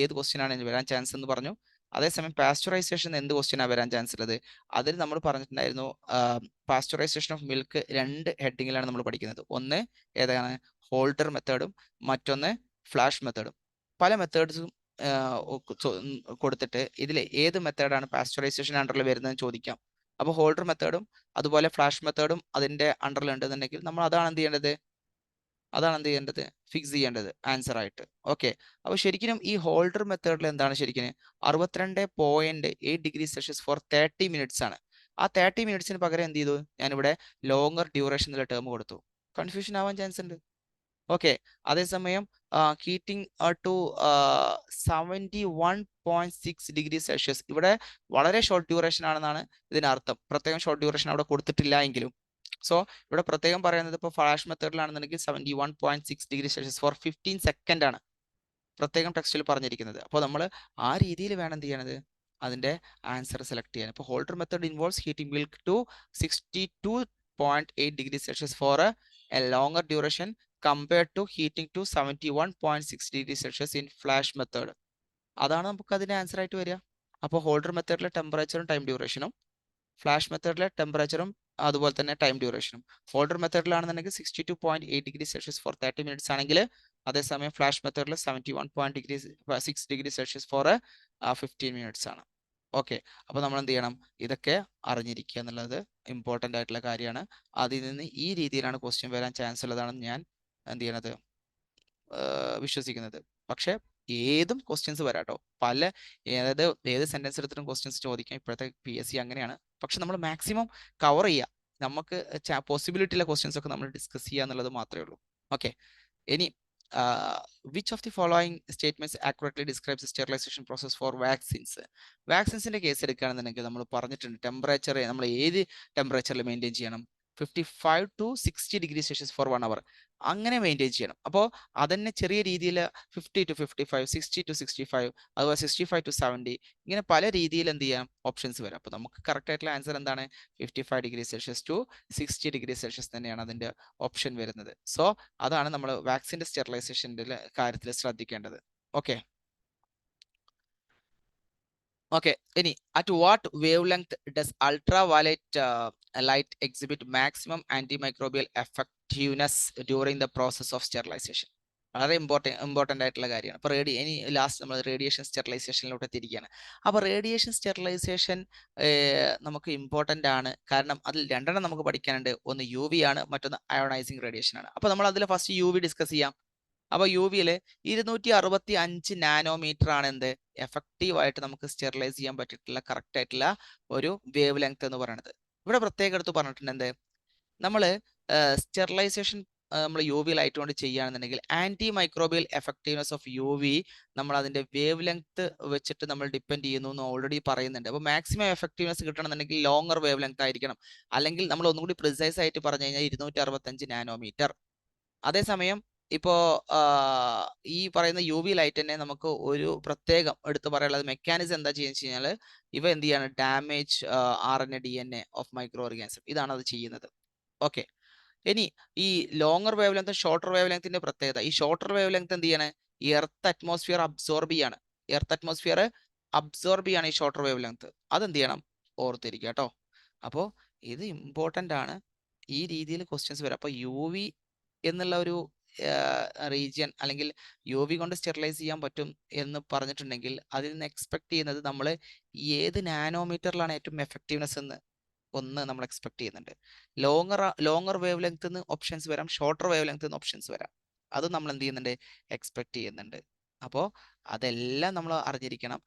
ഏത് ക്വസ്റ്റ്യൻ ആണ് വരാൻ ചാൻസ് എന്ന് പറഞ്ഞു. അതേസമയം പാസ്ചറൈസേഷൻ എന്ത് ക്വസ്റ്റ്യനാണ് വരാൻ ചാൻസ് ഉള്ളത്, അതിൽ നമ്മൾ പറഞ്ഞിട്ടുണ്ടായിരുന്നു, പാസ്ചറൈസേഷൻ ഓഫ് മിൽക്ക് 2 ഹെഡിങ്ങിലാണ് നമ്മൾ പഠിക്കുന്നത്. ഒന്ന് ഏതാണ്, ഹോൾഡർ മെത്തേഡും മറ്റൊന്ന് ഫ്ലാഷ് മെത്തേഡും. പല മെത്തേഡ്സും കൊടുത്തിട്ട് ഇതിൽ ഏത് മെത്തേഡാണ് പാസ്ചറൈസേഷൻ അണ്ടറിൽ വരുന്നതെന്ന് ചോദിക്കാം. അപ്പോൾ ഹോൾഡർ മെത്തേഡും അതുപോലെ ഫ്ലാഷ് മെത്തേഡും അതിന്റെ അണ്ടറിൽ ഉണ്ടെന്നുണ്ടെങ്കിൽ നമ്മൾ അതാണ് എന്ത് ചെയ്യേണ്ടത്, ഫിക്സ് ചെയ്യേണ്ടത് ആൻസർ ആയിട്ട്. ഓക്കെ, അപ്പോൾ ശരിക്കും ഈ ഹോൾഡർ മെത്തേഡിൽ എന്താണ് ശരിക്കും 62.8°C ഫോർ 30 മിനിറ്റ്സ് ആണ്. ആ 30 മിനിറ്റ്സിന് പകരം എന്ത് ചെയ്തു, ഞാനിവിടെ ലോങ്ങർ ഡ്യൂറേഷൻ എന്നുള്ള ടേം കൊടുത്തു. കൺഫ്യൂഷൻ ആവാൻ ചാൻസ് ഉണ്ട്. ഓക്കെ, അതേസമയം ഹീറ്റിംഗ് ടു 71.6°C ഇവിടെ വളരെ ഷോർട്ട് ഡ്യൂറേഷൻ ആണെന്നാണ് ഇതിനർത്ഥം. പ്രത്യേകം ഷോർട്ട് ഡ്യൂറേഷൻ അവിടെ കൊടുത്തിട്ടില്ല എങ്കിലും, സോ ഇവിടെ പ്രത്യേകം പറയുന്നത് ഇപ്പോൾ ഫ്ലാഷ് മെത്തേഡിലാണെന്നുണ്ടെങ്കിൽ 71.6°C ഫോർ 15 സെക്കൻഡ് ആണ് പ്രത്യേകം ടെക്സ്റ്റിൽ പറഞ്ഞിരിക്കുന്നത്. അപ്പോൾ നമ്മൾ ആ രീതിയിൽ വേണം എന്ത് ചെയ്യണത്, അതിന്റെ ആൻസർ സെലക്ട് ചെയ്യാൻ. ഇപ്പോൾ holder method involves heating milk to 62.8°C for a longer duration compared to heating to 71.6°C in flash method. അതാണ് നമുക്ക് അതിന്റെ ആൻസർ ആയിട്ട് വരിക. അപ്പോൾ ഹോൾഡർ മെത്തേഡിലെ ടെമ്പറേച്ചറും ടൈം ഡ്യൂറേഷനും, ഫ്ലാഷ് മെത്തേഡിലെ ടെമ്പറേച്ചറും അതുപോലെ തന്നെ ടൈം ഡ്യൂറേഷനും. ഹോൾഡർ മെത്തേഡിലാണെന്നുണ്ടെങ്കിൽ 62.8°C ഫോർ 30 മിനിറ്റ്സ് ആണെങ്കിൽ, അതേസമയം ഫ്ലാഷ് മെത്തേഡിൽ 71.6°C ഫോർ 15 മിനിറ്റ്സ് ആണ്. ഓക്കെ, അപ്പോൾ നമ്മൾ എന്ത് ചെയ്യണം, ഇതൊക്കെ അറിഞ്ഞിരിക്കുക എന്നുള്ളത് ഇമ്പോർട്ടൻ്റ് ആയിട്ടുള്ള കാര്യമാണ്. അതിൽ നിന്ന് ഈ രീതിയിലാണ് ക്വസ്റ്റ്യൻ വരാൻ ചാൻസ് ഉള്ളതാണെന്ന് ഞാൻ എന്ത് ചെയ്യണത്, വിശ്വസിക്കുന്നത്. പക്ഷെ ഏതും ക്വസ്റ്റ്യൻസ് വരാട്ടോ, ഏത് സെന്റൻസ് എടുത്തിട്ടും ക്വസ്റ്റ്യൻസ് ചോദിക്കാം. ഇപ്പോഴത്തെ PSC അങ്ങനെയാണ്. പക്ഷെ നമ്മൾ മാക്സിമം കവർ ചെയ്യുക, നമുക്ക് പോസിബിലിറ്റി ഉള്ള ക്വസ്റ്റ്യൻസ് ഒക്കെ നമ്മൾ ഡിസ്കസ് ചെയ്യുക എന്നുള്ളത് മാത്രമേ ഉള്ളൂ. ഓക്കെ, ഇനി which of the following statements accurately describes the sterilization process for vaccines? വാക്സിൻസിന്റെ കേസ് എടുക്കുകയാണെന്നുണ്ടെങ്കിൽ നമ്മൾ പറഞ്ഞിട്ടുണ്ട്, ടെമ്പറേച്ചർ നമ്മൾ ഏത് ടെമ്പറേച്ചറിൽ മെയിൻറ്റെയിൻ ചെയ്യണം, 55 to 60°C ഫോർ 1 hour അങ്ങനെ മെയിൻറ്റെയിൻ ചെയ്യണം. അപ്പോൾ അതന്നെ ചെറിയ രീതിയിൽ 50 to 55, 60 to 65, അതുപോലെ 65 to 70, ഇങ്ങനെ പല രീതിയിൽ എന്ത് ചെയ്യാം, ഓപ്ഷൻസ് വരാം. അപ്പോൾ നമുക്ക് കറക്റ്റ് ആയിട്ടുള്ള ആൻസർ എന്താണ്, 55°C to 60°C തന്നെയാണ് അതിന്റെ ഓപ്ഷൻ വരുന്നത്. സോ അതാണ് നമ്മൾ വാക്സിന്റെ സ്റ്റെറിലൈസേഷന്റെ കാര്യത്തിൽ ശ്രദ്ധിക്കേണ്ടത്. ഓക്കെ, ഇനി at what wavelength does ultraviolet light exhibit maximum antimicrobial effectiveness during the process of sterilization? വളരെ ഇമ്പോർട്ടൻ്റ് ആയിട്ടുള്ള കാര്യമാണ്. അപ്പോൾ ഇനി ലാസ്റ്റ് നമ്മൾ റേഡിയേഷൻ സ്റ്റെറിലൈസേഷനിലോട്ട് തിരിക്കുകയാണ്. അപ്പോൾ റേഡിയേഷൻ സ്റ്റെറിലൈസേഷൻ നമുക്ക് ഇമ്പോർട്ടൻ്റ് ആണ്. കാരണം അതിൽ രണ്ടെണ്ണം നമുക്ക് പഠിക്കാനുണ്ട്. ഒന്ന് UV ആണ്, മറ്റൊന്ന് അയോണൈസിങ് റേഡിയേഷൻ ആണ്. അപ്പോൾ നമ്മൾ അതിൽ ഫസ്റ്റ് UV ഡിസ്കസ് ചെയ്യാം. അപ്പോൾ UVയിൽ 265 നാനോമീറ്റർ ആണ് എന്ത് എഫക്റ്റീവ് ആയിട്ട് നമുക്ക് സ്റ്റെറിലൈസ് ചെയ്യാൻ പറ്റിയിട്ടുള്ള കറക്റ്റ് ആയിട്ടുള്ള ഒരു വേവ് ലെങ്ത് എന്ന് പറയുന്നത്. ഇവിടെ പ്രത്യേകം എടുത്ത് പറഞ്ഞിട്ടുണ്ട് എന്ത് നമ്മൾ സ്റ്റെറിലൈസേഷൻ നമ്മൾ UV ലൈറ്റ് കൊണ്ട് ചെയ്യുകയാണെന്നുണ്ടെങ്കിൽ antimicrobial effectiveness of UV നമ്മൾ അതിന്റെ വേവ് ലെങ്ത് വെച്ചിട്ട് നമ്മൾ ഡിപ്പെൻഡ് ചെയ്യുന്നു എന്ന് ഓൾറെഡി പറയുന്നുണ്ട്. അപ്പോൾ മാക്സിമം എഫക്റ്റീവ്നെസ് കിട്ടണമെന്നുണ്ടെങ്കിൽ ലോങ്ങർ വേവ് ലെങ്ത് ആയിരിക്കണം. അല്ലെങ്കിൽ നമ്മൾ ഒന്നും കൂടി പ്രിസൈസ് ആയിട്ട് പറഞ്ഞു കഴിഞ്ഞാൽ 265 നാനോമീറ്റർ. അതേസമയം ഇപ്പോൾ ഈ പറയുന്ന UV ലൈറ്റ് തന്നെ നമുക്ക് ഒരു പ്രത്യേകം എടുത്തു പറയാനുള്ളത് മെക്കാനിസം എന്താ ചെയ്യുന്നത് വെച്ച് കഴിഞ്ഞാൽ ഇവ എന്ത് ചെയ്യാണ് damage RNA DNA of micro organism. ഇതാണ് അത് ചെയ്യുന്നത്. ഓക്കെ, ഇനി ഈ ലോങ്ങർ വേവ് ലെങ്ത് ഷോർട്ടർ വേവ് ലെങ്ത്തിന്റെ പ്രത്യേകത, ഈ ഷോർട്ടർ വേവ് ലെങ്ത് എന്ത് ചെയ്യാണ് ഈ എർത്ത് അറ്റ്മോസ്ഫിയർ അബ്സോർബ് ചെയ്യാണ്. എർത്ത് അറ്റ്മോസ്ഫിയർ അബ്സോർബ് ചെയ്യാണ് ഈ ഷോർട്ടർ വേവ് ലെങ്ത്. അതെന്ത് ചെയ്യണം ഓർത്തിരിക്കുക കേട്ടോ. അപ്പോൾ ഇത് ഇമ്പോർട്ടൻ്റ് ആണ്. ഈ രീതിയിൽ ക്വസ്റ്റ്യൻസ് വരാം. അപ്പോൾ UV എന്നുള്ള ഒരു റീജിയൻ അല്ലെങ്കിൽ UV കൊണ്ട് സ്റ്റെറിലൈസ് ചെയ്യാൻ പറ്റും എന്ന് പറഞ്ഞിട്ടുണ്ടെങ്കിൽ അതിൽ നിന്ന് എക്സ്പെക്ട് ചെയ്യുന്നത് നമ്മൾ ഏത് നാനോമീറ്ററിലാണ് ഏറ്റവും എഫക്റ്റീവ്നെസ് എന്ന് ഒന്ന് നമ്മൾ എക്സ്പെക്ട് ചെയ്യുന്നുണ്ട്. ലോങ്ങർ വേവ് ലെങ്ത് ഓപ്ഷൻസ് വരാം, ഷോർട്ടർ വേവ് ലെങ്ത് ഓപ്ഷൻസ് വരാം. അത് നമ്മൾ എന്ത് ചെയ്യുന്നുണ്ട് എക്സ്പെക്ട് ചെയ്യുന്നുണ്ട്. അപ്പോൾ അതെല്ലാം നമ്മൾ അറിഞ്ഞിരിക്കണം.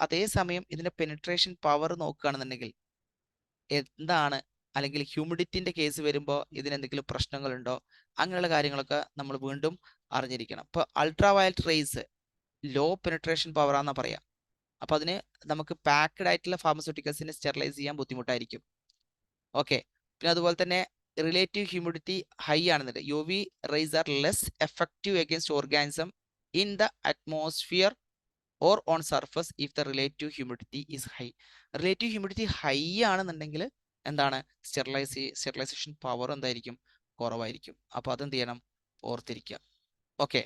അതേസമയം ഇതിന്റെ പെനിട്രേഷൻ പവർ നോക്കുകയാണെന്നുണ്ടെങ്കിൽ എന്താണ്, അല്ലെങ്കിൽ ഹ്യൂമിഡിറ്റിന്റെ കേസ് വരുമ്പോൾ ഇതിനെന്തെങ്കിലും പ്രശ്നങ്ങളുണ്ടോ, അങ്ങനെയുള്ള കാര്യങ്ങളൊക്കെ നമ്മൾ വീണ്ടും അറിഞ്ഞിരിക്കണം. ഇപ്പോൾ ultraviolet rays low penetration power ആണെന്ന് പറയാം. അപ്പോൾ അതിന് നമുക്ക് പാക്ഡ് ആയിട്ടുള്ള ഫാർമസ്യൂട്ടിക്കൽസിനെ സ്റ്റെറിലൈസ് ചെയ്യാൻ ബുദ്ധിമുട്ടായിരിക്കും. ഓക്കെ, പിന്നെ അതുപോലെ തന്നെ റിലേറ്റീവ് ഹ്യൂമിഡിറ്റി ഹൈ ആണെന്നുണ്ട്. UV rays are less effective against organism in the atmosphere or on surface if the relative humidity is high. Relative humidity high ആണെന്നുണ്ടെങ്കിൽ എന്താണ് സ്റ്റെറിലൈസേഷൻ പവർ എന്തായിരിക്കും കുറവായിരിക്കും. അപ്പോൾ അതെന്ത് ചെയ്യണം ഓർത്തിരിക്കുക. ഓക്കെ,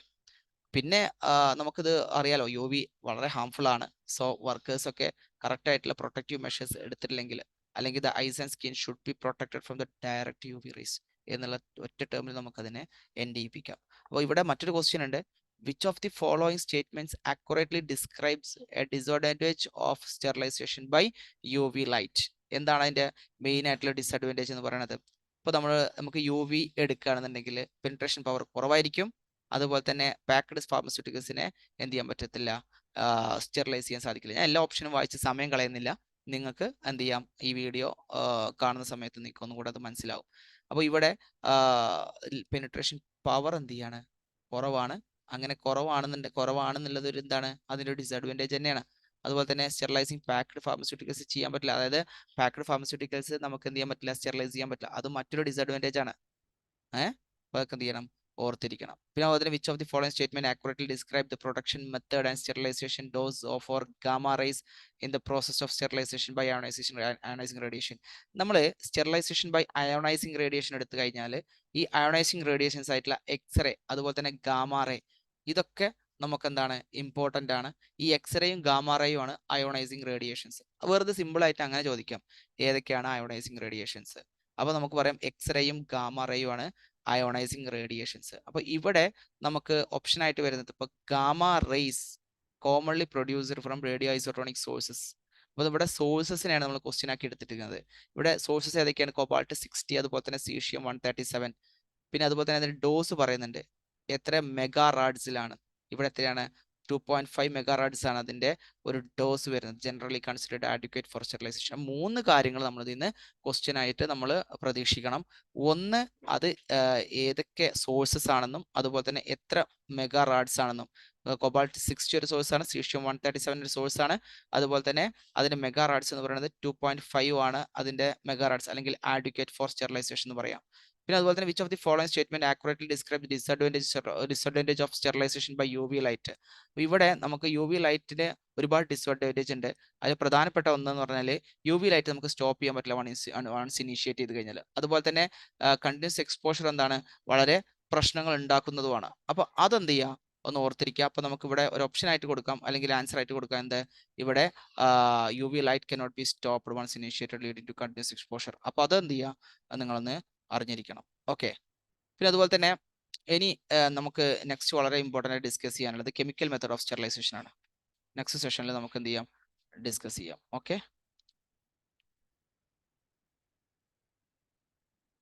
പിന്നെ നമുക്കിത് അറിയാലോ UV വളരെ ഹാംഫുൾ ആണ്. സോ വർക്കേഴ്സ് ഒക്കെ കറക്റ്റ് ആയിട്ടുള്ള പ്രൊട്ടക്റ്റീവ് മെഷേഴ്സ് എടുത്തിട്ടില്ലെങ്കിൽ, അല്ലെങ്കിൽ the eyes and skin should be protected from the direct UV rays എന്നുള്ള ഒറ്റ ടേമിൽ നമുക്കതിനെ ചെയ്യിപ്പിക്കാം. അപ്പോൾ ഇവിടെ മറ്റൊരു ക്വസ്റ്റ്യൻ ഉണ്ട്. Which of the following statements accurately describes a disadvantage of sterilization by UV light? എന്താണ് അതിന്റെ മെയിൻ ആയിട്ടുള്ള ഡിസഡ്വാൻറ്റേജ് എന്ന് പറയുന്നത്? ഇപ്പോൾ നമുക്ക് UV എടുക്കുകയാണെന്നുണ്ടെങ്കിൽ പെനിട്രേഷൻ പവർ കുറവായിരിക്കും. അതുപോലെ തന്നെ പാക്ഡ് ഫാർമസ്യൂട്ടിക്കൽസിനെ എന്ത് ചെയ്യാൻ പറ്റത്തില്ല, സ്റ്റെറിലൈസ് ചെയ്യാൻ സാധിക്കില്ല. ഞാൻ എല്ലാ ഓപ്ഷനും വായിച്ച് സമയം കളയുന്നില്ല. നിങ്ങൾക്ക് എന്ത് ചെയ്യാം, ഈ വീഡിയോ കാണുന്ന സമയത്ത് നിങ്ങൾക്ക് ഒന്നും കൂടെ അത് മനസ്സിലാവും. അപ്പോൾ ഇവിടെ പെനിട്രേഷൻ പവർ എന്ത് ചെയ്യാണ് കുറവാണ്. അങ്ങനെ കുറവാണെന്നുള്ളത് ഒരു എന്താണ് അതിൻ്റെ ഒരു ഡിസഡ്വാൻറ്റേജ് തന്നെയാണ്. അതുപോലെ തന്നെ സ്റ്റെറിലൈസിങ് പാക്ഡ് ഫാർമസ്യൂട്ടിക്കൽസ് ചെയ്യാൻ പറ്റില്ല. അതായത് പാക്ഡ് ഫാർമസ്യൂട്ടിക്കൽസ് നമുക്ക് എന്ത് ചെയ്യാൻ പറ്റില്ല, സ്റ്റെറിലൈസ് ചെയ്യാൻ പറ്റില്ല. അത് മറ്റൊരു ഡിസഡ്വാൻറ്റേജ് ആണ്. അതൊക്കെ എന്ത് ചെയ്യണം ഓർത്തിരിക്കണം. പിന്നെ അതുപോലെ which of the following statement accurately describe the production method and sterilization dose of or gamma rays in the process of sterilization by ionizing radiation. നമ്മൾ സ്റ്റെറിലൈസേഷൻ ബൈ അയോണൈസിങ് റേഡിയേഷൻ എടുത്തു കഴിഞ്ഞാൽ ഈ അയോണൈസിങ് റേഡിയേഷൻസ് ആയിട്ടുള്ള x-ray അതുപോലെ തന്നെ gamma ray ഇതൊക്കെ നമുക്ക് എന്താണ് ഇമ്പോർട്ടൻ്റ് ആണ്. ഈ എക്സ്റേയും ഗാമ റേയും ആണ് അയോണൈസിങ് റേഡിയേഷൻസ്. വെറുതെ സിമ്പിൾ ആയിട്ട് അങ്ങനെ ചോദിക്കാം, ഏതൊക്കെയാണ് അയോണൈസിങ് റേഡിയേഷൻസ്? അപ്പോൾ നമുക്ക് പറയാം എക്സ്റേയും ഗാമ റേയും ആണ് അയോണൈസിങ് റേഡിയേഷൻസ്. അപ്പോൾ ഇവിടെ നമുക്ക് ഓപ്ഷൻ ആയിട്ട് വരുന്നത് ഇപ്പോൾ gamma rays commonly produced from radio isotopic sources. അപ്പോൾ ഇവിടെ സോഴ്സസിനെയാണ് നമ്മൾ ക്വസ്റ്റ്യൻ ആക്കി എടുത്തിരിക്കുന്നത്. ഇവിടെ സോഴ്സസ് ഏതൊക്കെയാണ്? കോബാൾട്ട് 60, അതുപോലെ തന്നെ സീഷ്യം 137. പിന്നെ അതുപോലെ തന്നെ അതിന്റെ ഡോസ് പറയുന്നുണ്ട്, എത്ര മെഗാ റാഡ്സിലാണ്. ഇവിടെ എത്രയാണ്? 2.5 മെഗാ റാഡ്സ് ആണ് അതിന്റെ ഒരു ഡോസ് വരുന്നത്. Generally considered adequate for sterilization. 3 കാര്യങ്ങൾ നമ്മൾ ഇതിന് ക്വസ്റ്റ്യൻ ആയിട്ട് നമ്മൾ പ്രതീക്ഷിക്കണം. ഒന്ന്, അത് ഏതൊക്കെ സോഴ്സസ് ആണെന്നും അതുപോലെ തന്നെ എത്ര മെഗാ റാഡ്സ് ആണെന്നും. കൊബാൾട്ട് 60 ഒരു സോഴ്സ് ആണ്, സീഷ്യം 137 ഒരു സോഴ്സ് ആണ്. അതുപോലെ തന്നെ അതിന്റെ മെഗാ റാഡ്സ് എന്ന് പറയുന്നത് 2.5 ആണ് അതിന്റെ മെഗാ റാഡ്സ്, അല്ലെങ്കിൽ ആഡ്വക്കേറ്റ് ഫോർ സ്റ്റെറിലൈസേഷൻ എന്ന് പറയാം. പിന്നെ അതുപോലെ തന്നെ which of the following statement accurately describe disadvantage of sterilization by UV light? ഇവിടെ നമുക്ക് UV ലൈറ്റിന് ഒരുപാട് ഡിസഡ്വാൻറ്റേജ് ഉണ്ട്. അതിൽ പ്രധാനപ്പെട്ട ഒന്നെന്ന് പറഞ്ഞാൽ UV ലൈറ്റ് നമുക്ക് സ്റ്റോപ്പ് ചെയ്യാൻ പറ്റില്ല വൺസ് ഇനീഷ്യേറ്റ് ചെയ്ത് കഴിഞ്ഞാൽ. അതുപോലെ തന്നെ കണ്ടിന്യൂസ് എക്സ്പോഷർ എന്താണ് വളരെ പ്രശ്നങ്ങൾ ഉണ്ടാക്കുന്നതുമാണ്. അപ്പോൾ അതെന്ത് ചെയ്യുക ഒന്ന് ഓർത്തിരിക്കുക. അപ്പോൾ നമുക്ക് ഇവിടെ ഒരു ഓപ്ഷൻ ആയിട്ട് കൊടുക്കാം, അല്ലെങ്കിൽ ആൻസർ ആയിട്ട് കൊടുക്കാം എന്ത്, ഇവിടെ UV light cannot be stopped once initiated leading to continuous exposure. അപ്പോൾ അതെന്ത് ചെയ്യുക നിങ്ങളൊന്ന് അറിഞ്ഞിരിക്കണം. ഓക്കെ, പിന്നെ അതുപോലെ തന്നെ ഇനി നമുക്ക് നെക്സ്റ്റ് വളരെ ഇമ്പോർട്ടൻ്റ് ആയി ഡിസ്കസ് ചെയ്യാനുള്ളത് കെമിക്കൽ മെത്തഡ് ഓഫ് സ്റ്റെറിലൈസേഷൻ ആണ്. നെക്സ്റ്റ് സെഷനിൽ നമുക്ക് എന്ത് ചെയ്യാം, ഡിസ്കസ് ചെയ്യാം. ഓക്കെ.